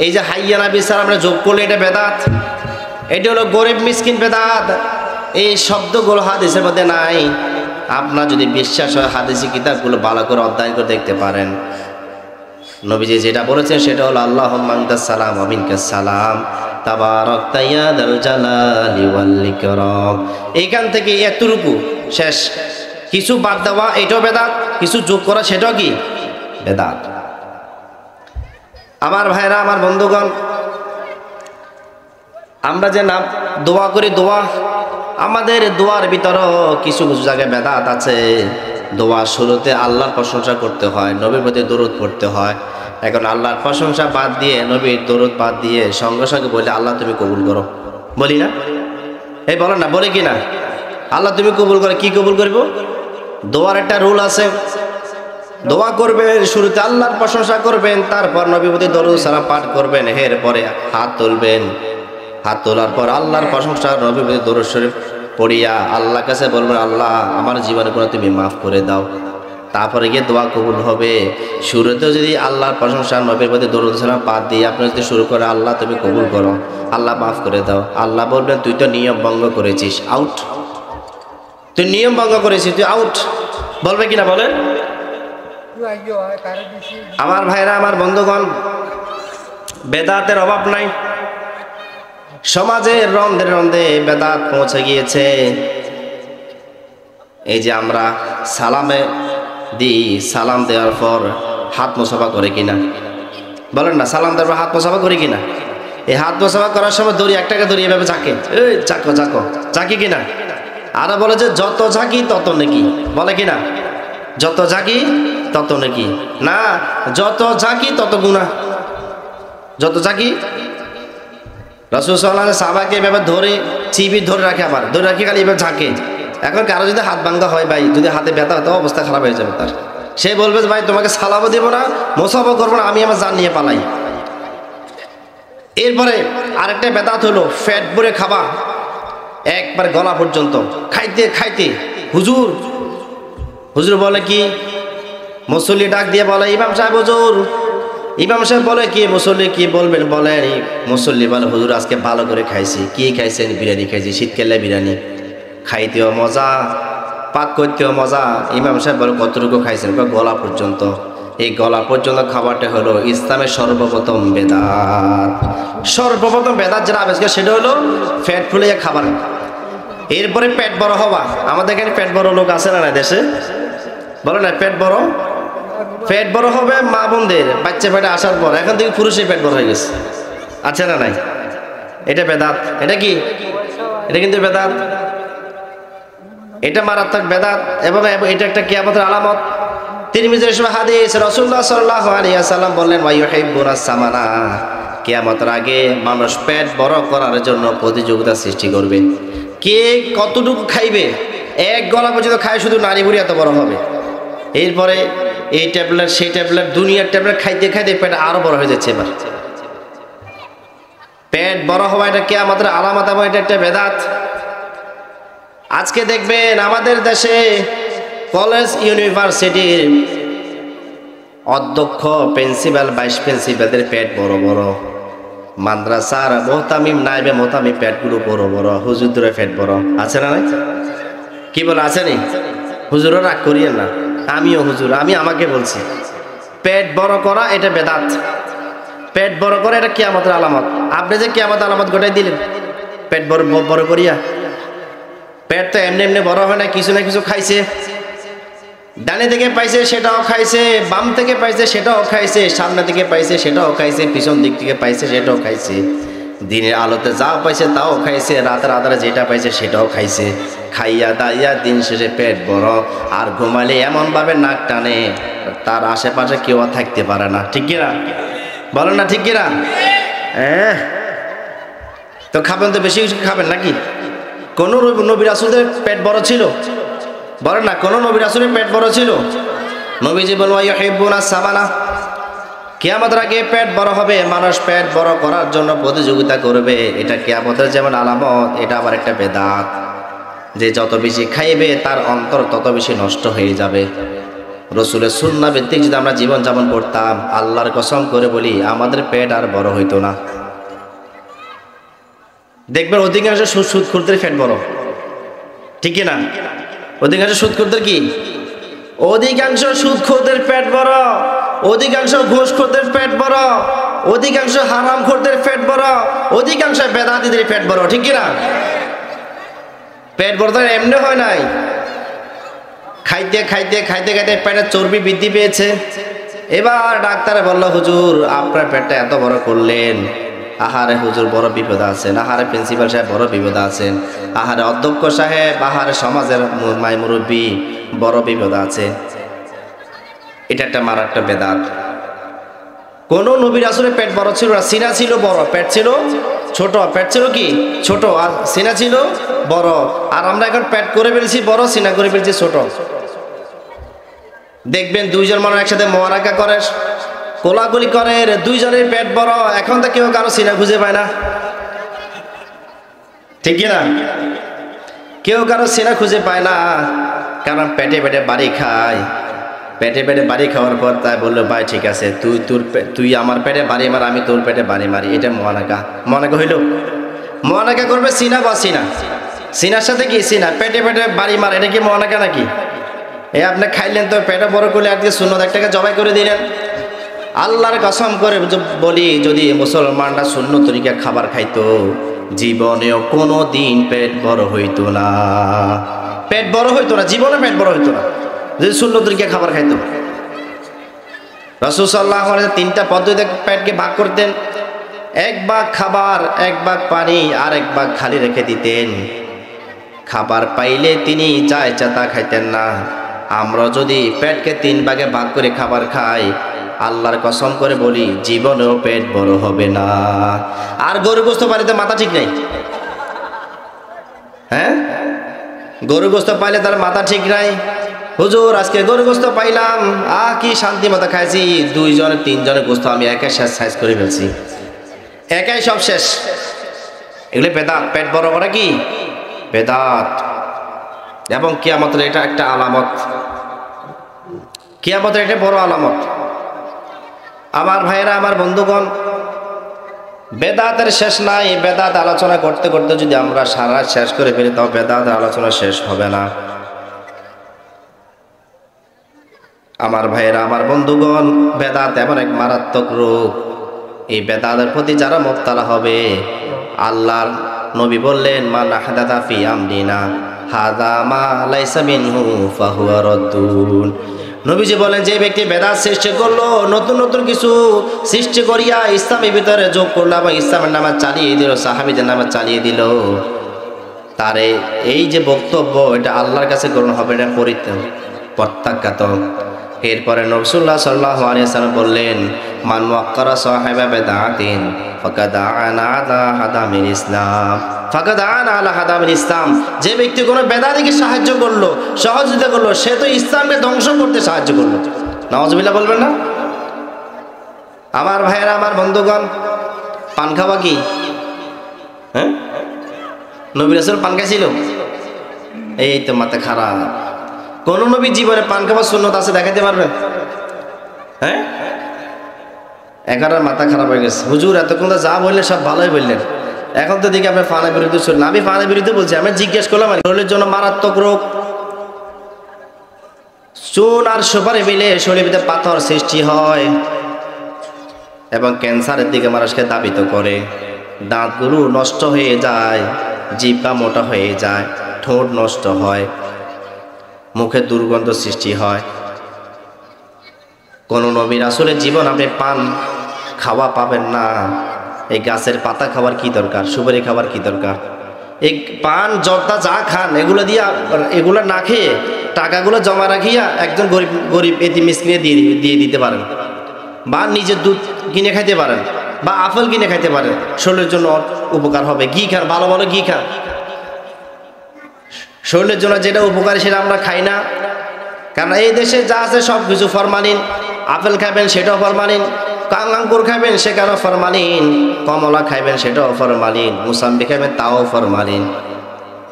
এই যে হাইয়ানা বিসসালাম আমরা যোগ করলে এটা বেদাত। এটা হলো গরিব মিসকিন বেদাত। এই শব্দগুলো হাদিসের মধ্যে নাই। আপনার যদি বিশ্বাস হয় হাদিসি কিতাবগুলো ভালো করে অধ্যয়ন করে দেখতে পারেন। নবীজি যেটা বলেছেন সেটা হলো আল্লাহুম্মা আনতাস সালাম ওয়া মিনকাস সালাম তাবারাকতা ইয়া যাল জালালি ওয়াল ইকরাম। এইখান থেকে এতটুকু শেষ। কিছু বাদ দেওয়া এটাও বেদাত, কিছু যোগ করা সেটাও কি বেদাত। আমার ভাইরা, আমার বন্ধুগণ, আমরা যে নাম দোয়া করি, দোয়া আমাদের দোয়ার ভিতরও কিছু কিছু জায়গায় বেদাত আছে। দোয়া শুরুতে আল্লাহর প্রশংসা করতে হয়, নবীর প্রতি দরুদ পড়তে হয়। এখন আল্লাহর প্রশংসা বাদ দিয়ে, নবীর দরুদ বাদ দিয়ে সঙ্গে সঙ্গে বলে আল্লাহ তুমি কবুল করো, বলি না? এই বলো না, বলে কি না? আল্লাহ তুমি কবুল করো। কি কবুল করব? দোয়ার একটা রুল আছে। দোয়া করবেন শুরুতে আল্লাহর প্রশংসা করবেন, তারপর নবীর প্রতি দরুদ সালাম পাঠ করবেন, এরপরে হাত তুলবেন। হাত তোলার পর আল্লাহর প্রশংসা, নবীর প্রতি দরুদ শরীফ পড়িয়া আল্লাহর কাছে বলবেন আল্লাহ আমার জীবনের গুনাহ তুমি মাফ করে দাও। তারপরে গিয়ে দোয়া কবুল হবে। শুরুতেও যদি আল্লাহর প্রশংসা, নবীর প্রতি দরুদ সালাম পাঠ দিয়ে আপনি যদি শুরু করে আল্লাহ তুমি কবুল করো, আল্লাহ মাফ করে দাও, আল্লাহ বলবেন তুই তো নিয়ম ভঙ্গ করেছিস, আউট। তুই নিয়ম ভঙ্গ করেছিস, তুই আউট। বলবে কিনা বলেন? আমার ভাইরা, আমার বন্ধুগণ, বেদাতের অভাব নাই। সমাজের রন্ধে রন্ধে বেদাত পৌঁছে গিয়েছে। এই যে আমরা সালামে দিই, সালাম দেওয়ার পর হাত মোসাফা করে কিনা? বলেন না, সালাম দেওয়ার পর হাত মোসাফা করে কিনা? এই হাত মোসাফা করার সময় দড়ি, একটাকে দড়ি এভাবে ঝাঁকে, এই চাকো চাকো, ঝাঁকি কিনা? আরো বলে যে যত ঝাঁকি তত নাকি, বলে কিনা? যত ঝাঁকি তত নাকি না, যত ঝাঁকি তত গুনাহ। যত ঝাঁকি, রাসূল সাল্লাল্লাহু আলাইহি সাহাবাকে এভাবে ধরে চিবি ধরে রাখে, আবার ধরে রাখি খালি এভাবে ঝাঁকে। এখন কারো যদি হাত ভাঙ্গা হয় ভাই, যদি হাতে ব্যথা হয়, তো অবস্থা খারাপ হয়ে যাবে তার। সে বলবে ভাই তোমাকে সালামও দেবো না, মোসাফা করবো না, আমি আমার জান নিয়ে পালাই। এরপরে আরেকটা বেদাত হলো পেট ভরে খাবা, একবার গলা পর্যন্ত খাইতে খাইতে। হুজুর হুজুর বলে কি? মুসল্লি ডাক দিয়ে বলে ইমাম সাহেব হুজুর। ইমাম সাহেব বলে কি? মুসল্লি কি বলবেন বলেন। মুসল্লি বলে হুজুর আজকে ভালো করে খাইছি। কি খাইছেন? বিরিয়ানি খাইছি, শীতকালে বিরিয়ানি। খাইতেও মজা, পাক করতেও মজা। ইমাম সাহেব বলে কতটুকু খাইছেন? গলা পর্যন্ত। এই গলা পর্যন্ত খাবারটা হলো ইসলামের সর্বপ্রথম বেদাত। সর্বপ্রথম বেদাত যেটা আবিষ্কার সেটা হলো পেট ফুলিয়ে খাবার। এরপরে পেট বড় হওয়া। আমাদের এখানে পেট বড় লোক আছে না না দেশে? বলো না, পেট বড়। পেট বড় হবে মা বোনদের বাচ্চা পেটে আসার পর। এখন থেকে পুরুষের পেট বড় হয়ে গেছে, আছে না নাই? এটা বেদাত। এটা কি? এটা কিন্তু বেদাত। এটা মারাত্মক বেদাত এবং এটা একটা কিয়ামতের আলামত। তিরমিজির সময় হাদিস, রাসূলুল্লাহ সাল্লাল্লাহু আলাইহি ওয়াসাল্লাম বললেন ওয়া ইউহিব্বুনাস সামানা, কিয়ামতের আগে মানুষ পেট বড় করার জন্য প্রতিযোগিতা সৃষ্টি করবে। কে কতটুকু খাইবে, এক গলা পর্যন্ত খায় শুধু নারী বুড়ি এত বড় হবে। এরপরে এই ট্যাবলেট সেই ট্যাবলেট, দুনিয়ার ট্যাবলেট খাইতে খাইতে পেট আরো বড় হয়ে যাচ্ছে। এবার পেট বড় হওয়া এটা কিয়ামতের আলামত এবং এটা একটা বেদাত। আজকে দেখবেন আমাদের দেশে কলেজ ইউনিভার্সিটির অধ্যক্ষ, প্রিন্সিপাল, ভাইস প্রিন্সিপালদের পেট বড় বড়। মাদ্রাসার মোহতামিম, নাইবে মোহতামিম পেটগুলো বড় বড়। হুজুরদের পেট বড়, আছে না নাই? কি বলে, আছে নি? হুজুরও রাগ করিয়েন না, আমিও হুজুর, আমি আমাকে বলছি। পেট বড় করা এটা বেদাত। পেট বড় করা এটা কিয়ামতের আলামত। আপনি যে কিয়ামতের আলামত গোটাই দিলেন পেট বড় বড় করিয়া। পেট তো এমনি এমনি বড় হয় না, কিছু না কিছু খাইছে। ডানে থেকে পাইছে সেটাও খাইছে, বাম থেকে পাইছে সেটাও খাইছে, সামনে থেকে পাইছে সেটাও খাইছে, পিছন দিক থেকে পাইছে সেটাও খাইছে। দিনের আলোতে যা পাইছে তাও খাইছে, রাতের আধারে যেটা পাইছে সেটাও খাইছে। খাইয়া দাইয়া দিন শেষে পেট বড়, আর ঘুমালে এমনভাবে নাক টানে তার আশেপাশে কেউ আর থাকতে পারে না। ঠিক কিনা বলেন না? ঠিক কিনা? তো খাবেন তো বেশি কিছু খাবেন নাকি? কোন নবী রাসূলের পেট বড় ছিল? বলেন না, কোন নবী রাসূলের পেট বড় ছিল? নবীজি বলেন ইউহিব্বুনা সামানা, কিয়ামতের আগে পেট বড় হবে, মানুষ পেট বড় করার জন্য প্রতিযোগিতা করবে। এটা কিয়ামতের যেমন আলামত, এটা আবার একটা বেদাত, যে যত বেশি খাইবে তার অন্তর তত বেশি নষ্ট হয়ে যাবে। রসুলের সুন্নাহ ভিত্তিক যদি আমরা জীবন যাপন করতাম, আল্লাহর কসম করে বলি আমাদের পেট আর বড় হইতো না। দেখবেন অধিকাংশ সুদখোরদের পেট বড়, ঠিক না? অধিকাংশ সুদখোরদের কি? অধিকাংশ সুদখোরদের পেট বড়, অধিকাংশ ঘুষখোরদের পেট বড়, অধিকাংশ হারামখোরদের পেট বড়, অধিকাংশ বেদাতীদের পেট বড়, ঠিক না? পেট বড় তো এমনি হয় নাই, খাইতে খাইতে খাইতে খাইতে পেটের চর্বি বৃদ্ধি পেয়েছে। এবার ডাক্তারে বলল, হুজুর আপনার পেটটা এত বড় করলেন, আহারে হুজুর বড় বিপদ আছেন, আহারে প্রিন্সিপাল সাহেব বড় বিপদ আছেন, আহারে অধ্যক্ষ সাহেব, আহারে সমাজের মাই মুরব্বী বড় বিপদ আছে। এটা একটা মারাত্মক বেদাত। কোন নবী রাসূলের পেট বড় ছিল না, সিনা ছিল বড়, পেট ছিল ছোট। পেট ছিল কি? ছোট, আর সিনা ছিল বড়। আর আমরা এখন পেট করে ফেলছি বড়, সিনা করে ফেলছি ছোট। দেখবেন দুইজন মানুষ একসাথে মোয়ারাকা করে, কোলাকুলি করে, দুইজনের পেট বড়, এখন তো কেউ কারো সিনা খুঁজে পায় না, ঠিক না? কেউ কারো সিনা খুঁজে পায় না, কারণ পেটে পেটে বাড়ি খায়। পেটে পেটে বাড়ি খাওয়ার পর তাই বললো, ভাই ঠিক আছে, তুই আমার পেটে বাড়ি মার, আমি তোর পেটে বাড়ি মারি। এটা মোয়ানাকা। মোয়ানাকা হইল? মোয়ানাকা করবে সিনা বা সিনা, সিনার সাথে কি সিনা, পেটে পেটে বাড়ি মার, এটা কি মোয়ানাকা নাকি? আপনি খাইলেন তো পেটে বড় করলে আর দিয়ে সুন্নত একটাকে জবাই করে দিলেন। আল্লাহর কসম করে বলি, যদি মুসলমানরা সুন্নত তরিকা খাবার খাইতো, জীবনেও কোনো দিন পেট বড় হইতো না। পেট বড় হইতো না, জীবনে পেট বড় হইতো না যদি সুন্নত তরিকা খাবার খাইতো। রাসূল সাল্লাল্লাহু আলাইহি ওয়াসাল্লাম তিনটা পদ্ধতিতে পেটকে ভাগ করতেন। এক ভাগ খাবার, এক ভাগ পানি, আর এক ভাগ খালি রেখে দিতেন। খাবার পাইলে তিনি যা ইচ্ছা তা খাইতেন না। আমরা যদি পেটকে তিন ভাগে ভাগ করে খাবার খাই, আল্লাহর কসম করে বলি জীবনেও পেট বড় হবে না। আর গরু গোস্ত পাইলে মাথা ঠিক নাই, হ্যাঁ? গরু গোস্ত পাইলে তার মাথা ঠিক নাই। হুজুর আজকে গরু গোস্ত পাইলাম, কি শান্তি মতো খাইছি, দুইজনে তিনজনের গোস্ত আমি একাই শেষ সাইজ করে ফেলছি, একাই সব শেষ। এগুলো বেদাত। পেট বড় করা কি বেদাত। এবং কিয়ামতের এটা একটা আলামত, কিয়ামতের এটা বড় আলামত। আমার ভাইরা, আমার বন্ধুগণ, বেদাতের শেষ নাই। বেদাত আলোচনা করতে করতে যদি আমরা সারা শেষ করে ফেলি, তাও বেদাতের আলোচনা শেষ হবে না। আমার ভাইরা, আমার বন্ধুগণ, বেদাত এমন এক মারাত্মক রোগ। এই বেদাতের প্রতি যারা মুবতালা হবে, আল্লাহর নবী বললেন, মান আহদাথা ফি আমরিনা হাযা মা লাইসা মিনহু ফাহুয়া রাদ্দুন। নবীজি বলেন, যে ব্যক্তি বেদাত সৃষ্টি করলো, নতুন নতুন কিছু সৃষ্টি করিয়া ইসলামের ভিতরে যোগ করলো এবং ইসলামের নামে চালিয়ে দিল, সাহাবীদের নামে চালিয়ে দিল, তারে এই যে বক্তব্য, এটা আল্লাহর কাছে গ্রহণ হবে না, প্রত্যাখ্যাত। এরপরে রাসূলুল্লাহ সাল্লাল্লাহু আলাইহি ওয়াসাল্লাম বললেন, মান ওয়াক্কারা সাহিবা বিদআতিন ফাকাদ আনা আলা হাদামিল ইসলাম, ফাকাদ আনা আলা হাদামিল ইসলাম। যে ব্যক্তি কোনো বেদাতিকে সাহায্য করলো, সহযোগিতা করলো, সে তো ইসলামকে ধ্বংস করতে সাহায্য করলো। নাউযুবিল্লাহ বলবেন না? আমার ভাইয়েরা, আমার বন্ধুগণ, পান খাওয়া কি? হ্যাঁ, নবী রাসূল পান খাইছিল? এই তো মাথা খারাপ। কোন নবী জীবনে পান খাওয়ার সুন্নত আছে দেখাতে পারবেন? হ্যাঁ, একার মাথা খারাপ হয়ে গেছে। হুজুর এতক্ষণ তো যা বললেন সব ভালোই বললেন, এখন তো দেখি আপনি পানের বিরুদ্ধে শুনলেন। আমি পানের বিরুদ্ধে বলছি, আমি জিজ্ঞেস করলাম শরীরের জন্য মারাত্মক রোগ। চুন আর সুপারি মিলে শরীরে পাথর সৃষ্টি হয় এবং ক্যান্সারের দিকে মানুষকে ধাবিত করে। দাঁতগুলো নষ্ট হয়ে যায়, জিহ্বা মোটা হয়ে যায়, ঠোঁট নষ্ট হয়, মুখে দুর্গন্ধ সৃষ্টি হয়। কোন নবী রাসূলের জীবন আপনি পান খাওয়া পাবেন না। এই গাছের পাতা খাবার কি দরকার, সুপারি খাবার কি দরকার? এই পান জর্দা যা খান এগুলো দিয়ে, এগুলো না খেয়ে টাকাগুলো জমা রাখিয়া একজন গরিব গরিব এতিম মিসকিনে দিয়ে দিতে পারেন, বা নিজের দুধ কিনে খাইতে পারেন, বা আপেল কিনে খাইতে পারেন, শরীরের জন্য উপকার হবে। ঘি খান, ভালো ভালো ঘি খান। শরীরের জন্য যেটা উপকারী সেটা আমরা খাই না, কারণ এই দেশে যা আছে সব কিছু ফরমালিন। আপেল খাবেন সেটাও ফরমালিন, আঙ্গুর খাবেন সেখানেও ফরমালিন, কমলা খাবেন সেটাও ফরমালিন, মুসাম্বি খাবেন তাও ফরমালিন,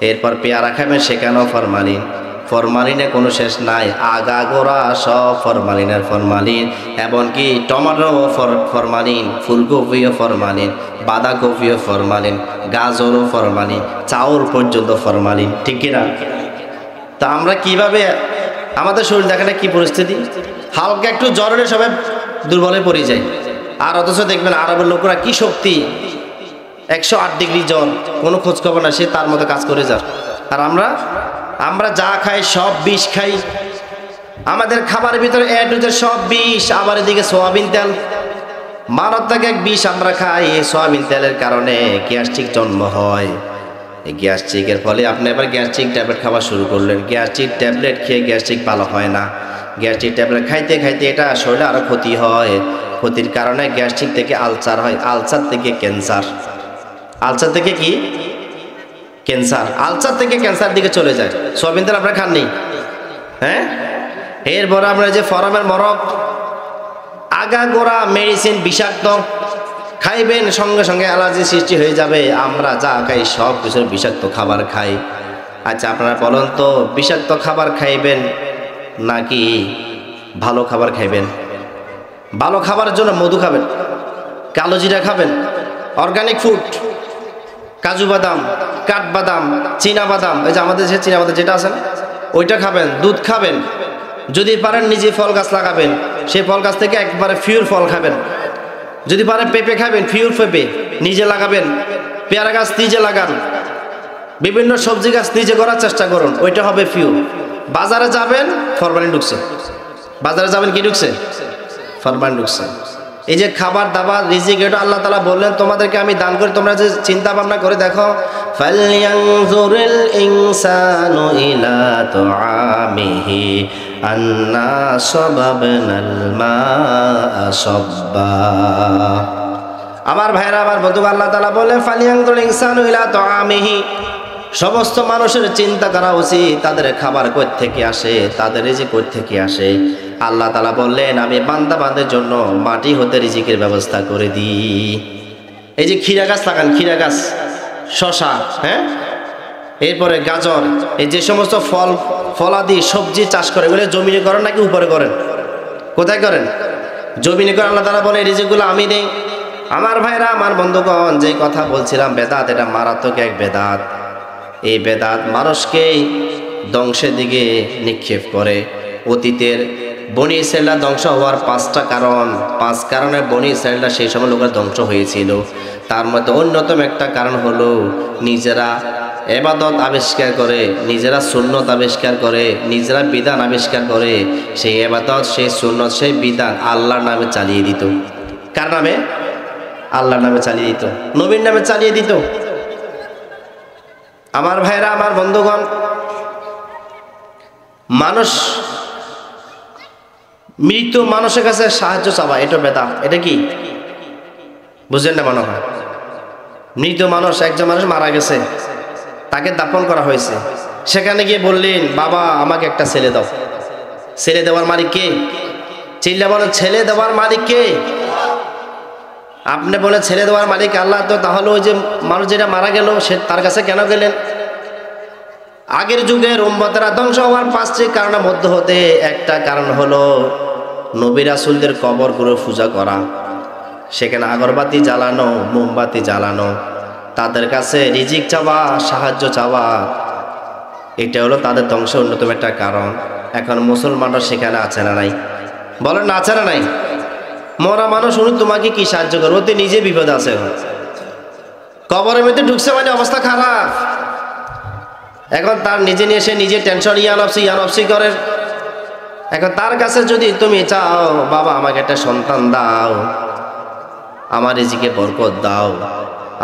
এরপর পেয়ারা খাবেন সেখানেও ফরমালিন। ফরমালিনে কোনো শেষ নাই, আগা গোড়া সব ফরমালিনের ফরমালিন। এমনকি টমেটো ফরমালিন, ফুলকপিও ফরমালিন, বাঁধাকপিও ফরমালিন, গাজরও ফরমালিন, চাউল পর্যন্ত ফরমালিন। ঠিক কিনা? তা আমরা কিভাবে, আমাদের শরীর দেখেন কি পরিস্থিতি, হালকা একটু জ্বর হলে সবাই দুর্বলে পড়ে যায়। আর অথচ দেখবেন আরবের লোকরা কি শক্তি, 108 ডিগ্রি জ্বর, কোনো খোঁজ খবর না, সে তার মতো কাজ করে যায়। আর আমরা যা খাই সব বিষ খাই, আমাদের খাবারের ভিতরে এ টু জেড সব বিষ। আবার এদিকে সোয়াবিন তেল, মারাত্মক এক বিষ আমরা খাই। এই সোয়াবিন তেলের কারণে গ্যাস্ট্রিক জন্ম হয়। এই গ্যাস্ট্রিকের ফলে আপনি এবার গ্যাস্ট্রিক ট্যাবলেট খাওয়া শুরু করলেন। গ্যাস্ট্রিক ট্যাবলেট খেয়ে গ্যাস্ট্রিক ভালো হয় না, গ্যাস্ট্রিক ট্যাবলেট খাইতে খাইতে এটা শরীরে আরও ক্ষতি হয়। ক্ষতির কারণে গ্যাস্ট্রিক থেকে আলসার হয়, আলসার থেকে ক্যান্সার, আলসার থেকে কি ক্যান্সার, আলসার থেকে ক্যান্সার দিকে চলে যায়। সোয়াবিন তেল আপনারা খাননি? হ্যাঁ, এরপরে আমরা যে ফরমের মরক, আগা গোড়া মেডিসিন বিষাক্ত, খাইবেন সঙ্গে সঙ্গে অ্যালার্জি সৃষ্টি হয়ে যাবে। আমরা যা খাই সব কিছুর বিষাক্ত খাবার খাই। আচ্ছা আপনারা বলুন তো, বিষাক্ত খাবার খাইবেন নাকি ভালো খাবার খাইবেন? ভালো খাবারের জন্য মধু খাবেন, কালো জিরা খাবেন, অর্গানিক ফুড, কাজু বাদাম, কাঠবাদাম, চীনা বাদাম, এই যে আমাদের দেশে চীনা বাদাম যেটা আছে না, ওইটা খাবেন, দুধ খাবেন। যদি পারেন নিজে ফল গাছ লাগাবেন, সেই ফল গাছ থেকে একবারে পিওর ফল খাবেন। যদি পারেন পেঁপে খাবেন, পিওর পেঁপে নিজে লাগাবেন, পেয়ারা গাছ নিজে লাগান, বিভিন্ন সবজি গাছ নিজে করার চেষ্টা করুন, ওইটা হবে পিওর। বাজারে যাবেন ফরমালিন ঢুকছে, বাজারে যাবেন কি ঢুকছে? ফরমালিন ঢুকছে। এই যে খাবার দাবার রিজিক, এটা আল্লাহ তাআলা বললেন তোমাদেরকে আমি দান করি, তোমরা যে চিন্তা ভাবনা করে দেখো। ফালয়ানজুরিল ইনসানু ইলা তুআমিহি আন্না সাবাবনাল মাআ সাব্বা। আমার ভাইরা, আমার বন্ধু, আল্লাহ তাআলা বললেন ফালয়ানজুরিল ইনসানু ইলা তুআমিহি, সমস্ত মানুষের চিন্তা করা উচিত তাদের খাবার কই থেকে আসে, তাদের রিজিক কই থেকে আসে। আল্লাহ তাআলা বললেন আমি বান্দা বান্দার জন্য মাটি হতে রিজিকের ব্যবস্থা করে দিই। এই যে ক্ষীরা গাছ লাগান, ক্ষীরা গাছ, শশা, হ্যাঁ, এরপরে গাজর, এই যে সমস্ত ফলাদি সবজি চাষ করে, এগুলো জমিনে করেন নাকি উপরে করেন? কোথায় করেন? জমিনে করে। আল্লাহ তাআলা বলে এই রিজিকগুলো আমি দেই। আমার ভাইরা, আমার বন্ধুগণ, যে কথা বলছিলাম বেদাত, এটা মারাত্মক এক বেদাত। এই বেদাত মানুষকে ধ্বংসের দিকে নিক্ষেপ করে। অতীতের বনি ইসরাইলরা ধ্বংস হওয়ার 5টা কারণ, 5 কারণে বনি ইসরাইলরা সেই সময় লোকেরা ধ্বংস হয়েছিল। তার মধ্যে অন্যতম একটা কারণ হলো নিজেরা ইবাদত আবিষ্কার করে, নিজেরা সুন্নত আবিষ্কার করে, নিজেরা বিধান আবিষ্কার করে, সেই ইবাদত, সেই সুন্নত, সেই বিধান আল্লাহর নামে চালিয়ে দিত। কার নামে? আল্লাহর নামে চালিয়ে দিত, নবীর নামে চালিয়ে দিত। আমার ভাইরা, আমার বন্ধুগণ, মানুষ মৃত মানুষের কাছে সাহায্য চাওয়া, এটা বেদাত। এটা কি বুঝলেন না? মনে হয় মৃত মানুষ, একজন মানুষ মারা গেছে, তাকে দাফন করা হয়েছে, সেখানে গিয়ে বললেন বাবা আমাকে একটা ছেলে দাও। ছেলে দেওয়ার মালিক কে? চিল্লা বলেন, ছেলে দেওয়ার মালিক কে? আপনি বলেন ছেলে দেওয়ার মালিক আল্লাহ, তো তাহলে ওই যে মানুষ যেটা মারা গেল সে তার কাছে কেন গেলেন? আগের যুগের উম্মতেরা ধ্বংস হওয়ার 5টি কারণের মধ্যে হতে একটা কারণ হলো নবী রাসূলদের কবরগুলো পূজা করা, সেখানে আগরবাতি জ্বালানো, মোমবাতি জ্বালানো, তাদের কাছে রিজিক চাওয়া, সাহায্য চাওয়া, এটা হলো তাদের ধ্বংসের অন্যতম একটা কারণ। এখন মুসলমানরা সেখানে আছে না নাই? বলেন না, আছে না নাই? মরা মানুষ উনি তোমাকে কি সাহায্য করবে? ওতে নিজে বিপদ আছে। কবরের মধ্যে ঢুকছে মানে অবস্থা খারাপ। এখন তার নিজে নিয়ে সে নিজে টেনশন ইয়ানফসি করে। এখন তার কাছে যদি তুমি চাও বাবা আমাকে একটা সন্তান দাও, আমার রিজিকে বরকত দাও,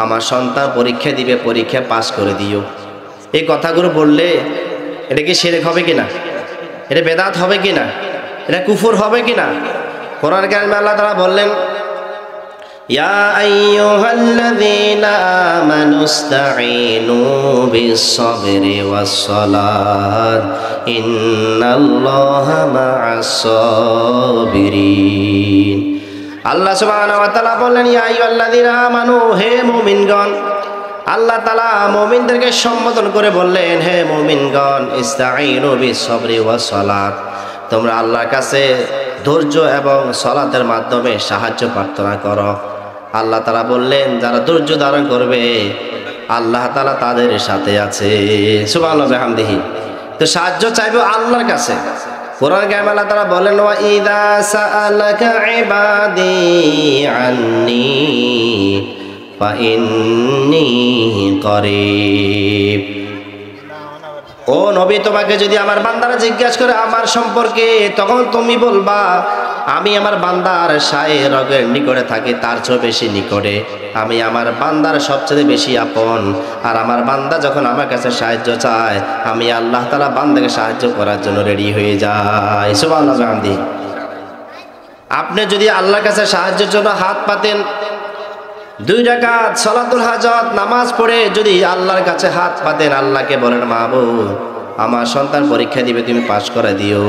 আমার সন্তান পরীক্ষা দিবে, পরীক্ষা পাস করে দিও, এই কথাগুলো বললে এটা কি শিরক হবে কিনা? এটা বেদাত হবে কিনা? এটা কুফর হবে কিনা? কোরআন কারিমে আল্লাহ তাআলা বললেন, ইয়া আইয়ুহাল্লাযীনা আমানুস্তাঈনু বিস-সাবরি ওয়াস-সালাত ইন্নাল্লাহা মা'আস-সাবিরিন। আল্লাহ সুবহানাহু ওয়া তাআলা বললেন, ইয়া আইয়ুহাল্লাযীনা আমানু, হে মুমিনগণ। আল্লাহ তাআলা মুমিনদেরকে সম্বোধন করে বললেন, হে মুমিনগণ, ইস্তাঈনু বিস-সাবরি ওয়াস-সালাত, তোমরা আল্লাহর কাছে ধৈর্য এবং সালাতের মাধ্যমে সাহায্য প্রার্থনা করো। আল্লাহ তাআলা বললেন, যারা ধৈর্য ধারণ করবে আল্লাহ তাআলা তাদের সাথে আছে। সুবহানাল্লাহি ওয়া বিহামদিহি। তো সাহায্য চাইবে আল্লাহর কাছে। কোরআন কারিমে আল্লাহ তাআলা বলেন, ওয়া ইযা সাআলাকা ইবাদি আন্নী ফাইন্নী করিব। ও নবী, তোমাকে যদি আমার বান্দারা জিজ্ঞাসা করে আমার সম্পর্কে, তখন তুমি বলবা আমি আমার বান্দার সায়ে রগের নিকটে থাকি, তার চেয়ে বেশি নিকটে। আমি আমার বান্দার সবচেয়ে বেশি আপন। আর আমার বান্দা যখন আমার কাছে সাহায্য চায়, আমি আল্লাহ তাআলা বান্দাকে সাহায্য করার জন্য রেডি হয়ে যাই। সুবহানাল্লাহ। আপনি যদি আল্লাহর কাছে সাহায্যের জন্য হাত পাতেন, 2 রাকাত সালাতুল হাজাত নামাজ পড়ে যদি আল্লাহর কাছে হাত পাতেন, আল্লাহকে বলেন, মাবুদ আমার সন্তান পরীক্ষা দিবে, তুমি পাস করে দিও।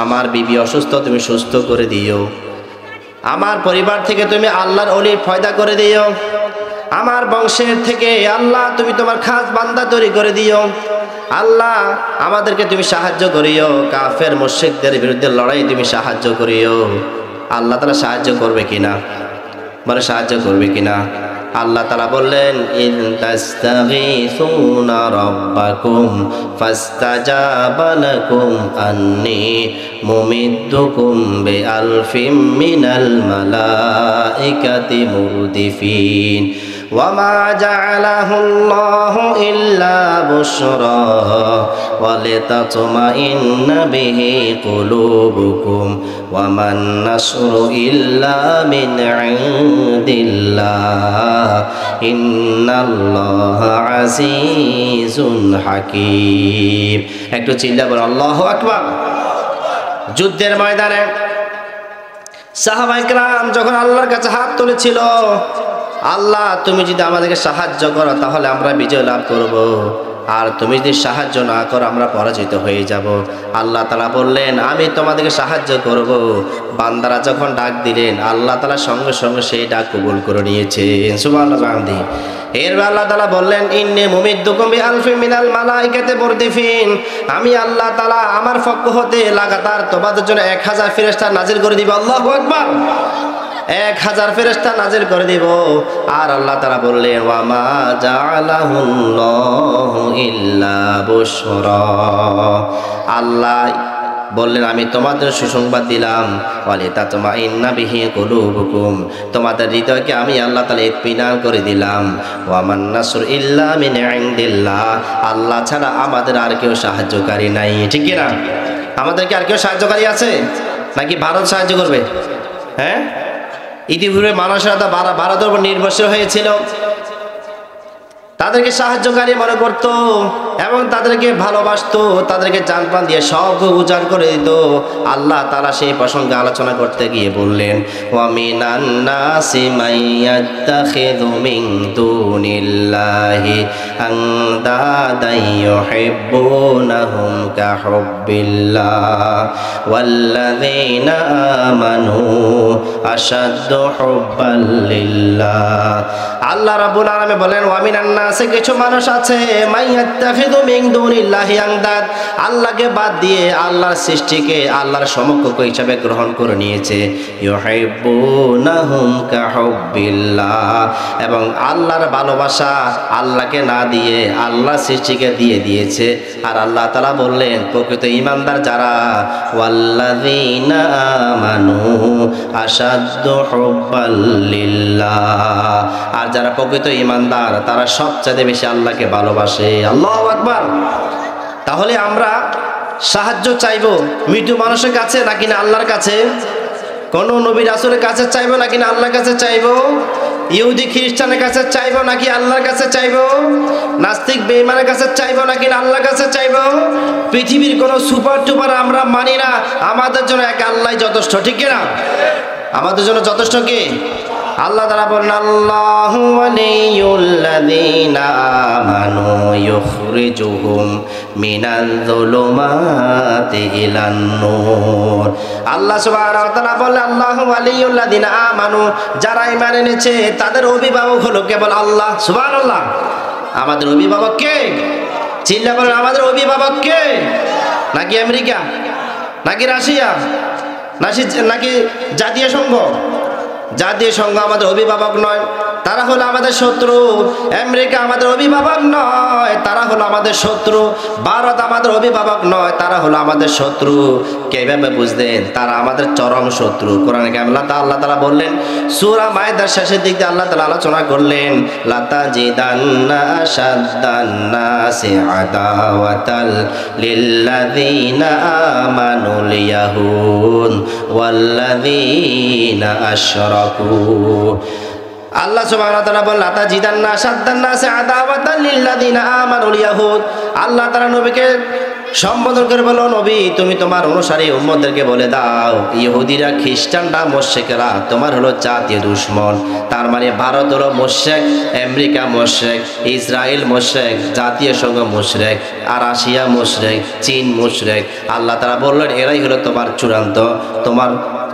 আমার বিবি অসুস্থ, তুমি সুস্থ করে দিও। আমার পরিবার থেকে তুমি আল্লাহর ওলির ফয়দা করে দিও। আমার বংশের থেকে আল্লাহ তুমি তোমার খাস বান্দা তৈরি করে দিও। আল্লাহ আমাদেরকে তুমি সাহায্য করিও, কাফের মুশরিকদের বিরুদ্ধে লড়াই তুমি সাহায্য করিও। আল্লাহ তাআলা সাহায্য করবে কিনা? বলে সাহায্য করবে কিনা? আল্লাহ তাআলা বললেন, ইন তাস্তাগীসুনা রাব্বাকুম ফাস্তাজাবা লাকুম আন্নী মুমিদ্দুকুম বিআলফিম মিনাল মালাইকাতি মুরদিফিন ওয়ামা জাআলাহুল্লাহু ইল্লা বুশরা ওয়ালিতাতমাইন্না বিহি কুলুবুকুম ওয়ামান নাসরু ইল্লা মিন ইনদিল্লাহ ইন্নাল্লাহা আজিজুন হাকীম। একটু চিল্লা বল আল্লাহু আকবার। যুদ্ধের ময়দানে সাহাবায়ে কেরাম যখন আল্লাহর কাছে হাত তুলেছিল, আল্লাহ তুমি যদি আমাদেরকে সাহায্য করো তাহলে আমরা বিজয় লাভ করব, আর তুমি যদি সাহায্য না করো আমরা পরাজিত হয়ে যাব। আল্লাহ তাআলা বললেন, আমি তোমাদেরকে সাহায্য করব। বান্দারা যখন ডাক দিলেন, আল্লাহ তাআলা সঙ্গে সঙ্গে সেই ডাক কবুল করে নিয়েছেন। সুবহানাল্লাহ। এরপর আল্লাহ তাআলা বললেন, ইন্নী মুমিদ্দুকুম বিআলফিন মিনাল মালাইকাতি মুরদিফিন, আমি আল্লাহ তাআলা আমার পক্ষ হতে লাগাতার তোমাদের জন্য 1000 ফেরেশতা নাজিল করে দিব। আল্লাহু আকবার। 1000 ফেরেশতা নাজিল করে দিব। আর আল্লাহ তাআলা বললেন, ওয়া মা জাআলাহুল্লাহু ইল্লা বুশরা, আল্লাহ বললেন আমি তোমাদের সুসংবাদ দিলাম, ওয়ালিতাতমাইন্না বিহি কুলুবুকুম, তোমাদের হৃদয়কে আমি আল্লাহ তাআলা ইতমিনান করে দিলাম। ওয়া মান নাসর ইল্লা মিন ইনদিল্লাহ, আল্লাহ ছাড়া আমাদের আর কেউ সাহায্যকারী নাই। ঠিক কি না? আমাদেরকে আর কেউ সাহায্যকারী আছে নাকি ভারত সাহায্য করবে? হ্যাঁ, ইতিপূর্বে মানুষেরা তো ভারতের উপর নির্ভরশীল হয়েছিল, তাদেরকে সাহায্যকারী মনে করত এবং তাদেরকে ভালোবাসতো, তাদেরকে জান প্রাণ দিয়ে সব উজাড় করে দিত। আল্লাহ তাআলা সেই প্রসঙ্গে আলোচনা করতে গিয়ে বললেন, ওয়া মিনান নাসি মাইয়াত্তাখিযু মিন দুনিল্লাহি আনদাদান ইউহিব্বুনাহুম কাহুব্বিল্লাহ ওয়াল্লাযীনা আমানু আশাদ্দু হুব্বাল লিল্লাহ। আল্লাহ রাব্বুল আলামিন বলেন, ওয়া মিনান নাসি, কিছু মানুষ আছে, মাইয়াত্তাখিযু মিন দুনিল্লাহি আনদাদ, আল্লাহকে বাদ দিয়ে আল্লাহর সৃষ্টিকে আল্লাহর সমকক্ষ হিসাবে গ্রহণ করে নিয়েছে। ইউহিব্বুনাহুম কাহুব্বিল্লাহ, এবং আল্লাহর ভালোবাসা আল্লাহকে না দিয়ে আল্লাহর সৃষ্টিকে দিয়ে দিয়েছে। আর আল্লাহ তাআলা বললেন, প্রকৃত ঈমানদার যারা, ওয়াল্লাযীনা আমানু আশাদ্দু হুব্বাল লিল্লাহ, আর যারা প্রকৃত ঈমানদার তারা সবচেয়ে বেশি আল্লাহকে ভালোবাসে। আল্লাহু আকবার। তাহলে আমরা সাহায্য চাইবো মৃত মানুষের কাছে নাকি না আল্লাহর কাছে? কোন নবী রাসূলের কাছে চাইবো নাকি না আল্লাহর কাছে চাইবো? ইহুদি খ্রিস্টানের কাছে চাইবো নাকি আল্লাহর কাছে চাইবো? নাস্তিক বেঈমানের কাছে চাইবো নাকি না আল্লাহর কাছে চাইবো? পৃথিবীর কোনো সুপার টুপার আমরা মানি না, আমাদের জন্য এক আল্লাহই যথেষ্ট, ঠিক না? আমাদের জন্য যথেষ্ট কি? আল্লাহ তাআলা বলেন আল্লাহু ওয়ালিয়ুল্লাযীনা আমানু ইউখরিজুহুম মিনাল যুলুমাতি ইলান নূর। আল্লাহ সুবহানাহু ওয়া তাআলা বলেন আল্লাহু ওয়ালিয়ুল্লাযীনা আমানু, যারা ঈমান এনেছে তাদের অভিভাবক হলো কেবল আল্লাহ। সুবহানাল্লাহ। আমাদের অভিভাবক কে? চিল্লা বলেন, আমাদের অভিভাবক কে? নাকি আমেরিকা, নাকি রাশিয়া, নাকি জাতীয় সংঘ? জাতীয় সংঘ আমাদের অভিভাবক নয়, তারা হলো আমাদের শত্রু। আমেরিকা আমাদের অভিভাবক নয়, তারা হলো আমাদের শত্রু। ভারত আমাদের অভিভাবক নয়, তারা হলো আমাদের শত্রু। কিভাবে বুঝলেন? তারা আমাদের চরম শত্রু। কোরআনে আল্লাহ তাআলা বললেন সূরা মায়েদার শেষের দিক দিয়ে আল্লাহ তাআলা আলোচনা করলেন লাতাজিদান্না আশাদ্দান নাসি আদাওয়াতাল লিল্লাযীনা আমানুল ইয়াহুদ ওয়াল্লাযীনা আশরাকু। আল্লাহ সুবহানাহু ওয়া তাআলা বলেন লাতাজিদান্না আশাদ্দান নাসি আদাওয়াতাল লিল্লাযীনা আমানুল ইয়াহুদ। আল্লাহ তাআলা নবীকে সম্বোধন করে বলো, নবী তুমি তোমার অনুসারী উম্মতদেরকে বলে দাও ইহুদিরা খ্রিস্টানরা মুশরিকরা তোমার হলো জাতীয় দুশমন। তার মানে ভারত হলো মুশরিক, আমেরিকা মুশরিক, ইসরায়েল মুশরিক, জাতীয় সংঘ মুশরিক, আর রাশিয়া মুশরিক, চীন মুশরিক। আল্লাহ তাআলা বললেন এরাই হলো তোমার চূড়ান্ত, তোমার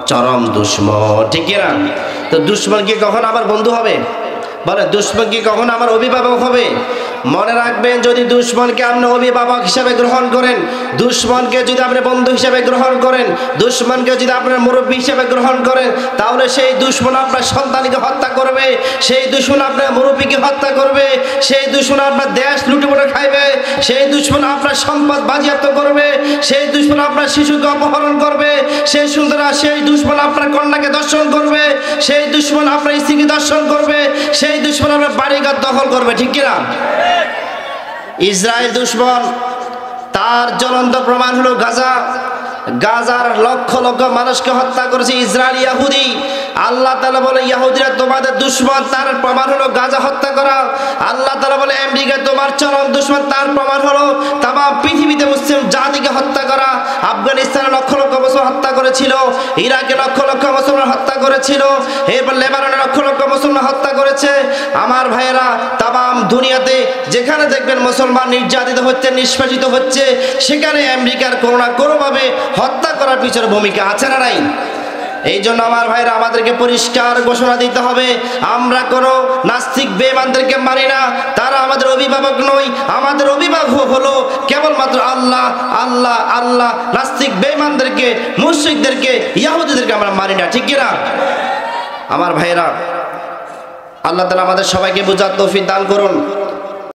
চরম দুশমন, ঠিক না? তো দুশমন কি কখন আমার বন্ধু হবে? বলে দুশমন কি কখন আমার অভিভাবক হবে? মনে রাখবেন, যদি দুশমনকে আপনি অভিভাবক হিসেবে গ্রহণ করেন, দুশমনকে যদি আপনি বন্ধু হিসেবে গ্রহণ করেন, দুশমনকে যদি আপনার মুরব্বী হিসেবে গ্রহণ করেন, তাহলে সেই দুশমন আপনার সন্তানকে হত্যা করবে, সেই দুশমন আপনার মুরব্বীকে হত্যা করবে, সেই দুশমন আপনার দেশ লুটেপুটে খাইবে, সেই দুশমন আপনার সম্পদ বাজেয়াপ্ত করবে, সেই দুশমন আপনার শিশুকে অপহরণ করবে, সেই দুশমন আপনার কন্যাকে দর্শন করবে, সেই দুশমন আপনার স্ত্রীকে দর্শন করবে, সেই দুশমন আপনার বাড়িঘর দখল করবে, ঠিক কিনা? ইসরায়েল দুশমন, তার জ্বলন্ত প্রমাণ হলো গাজার লক্ষ লক্ষ মানুষকে হত্যা করেছে ইসরায়েল ইহুদি। আল্লাহ তাআলা বলে ইহুদিরা তোমাদের দুশমন, তার প্রমাণ হলো গাজা হত্যা করা। আল্লাহ তাআলা বলে আমেরিকা তোমার চরম দুশমন, তার প্রমাণ হলো তাম পৃথিবীতে মুসলিম জাতিকে হত্যা করা। আফগানিস্তানে লক্ষ লক্ষ মুসলমান হত্যা করেছিল, ইরাকে লক্ষ লক্ষ মুসলমান হত্যা করেছিল, এরপর লেবাননে লক্ষ লক্ষ মুসলমান হত্যা করেছে। আমার ভাইয়েরা, তাম দুনিয়াতে যেখানে দেখবেন মুসলমান নির্যাতিত হচ্ছে, নিষ্পেষিত হচ্ছে, সেখানে আমেরিকার কোনো না কোনোভাবে হত্যা করার পিছনে ভূমিকা আছে না নাই? এই জন্য আমার ভাইরা, আমাদেরকে পরিষ্কার ঘোষণা দিতে হবে, আমরা কোনো নাস্তিক বেঈমানদেরকে মানি না, তারা আমাদের অভিভাবক নয়। আমাদের অভিভাবক হলো কেবলমাত্র আল্লাহ, আল্লাহ, আল্লাহ। নাস্তিক বেঈমানদেরকে, মুশরিকদেরকে, ইহুদিদেরকে আমরা মানি না, ঠিক কিনা? আমার ভাইরা, আল্লাহ তাআলা আমাদের সবাইকে বুঝার তৌফিক দান করুন।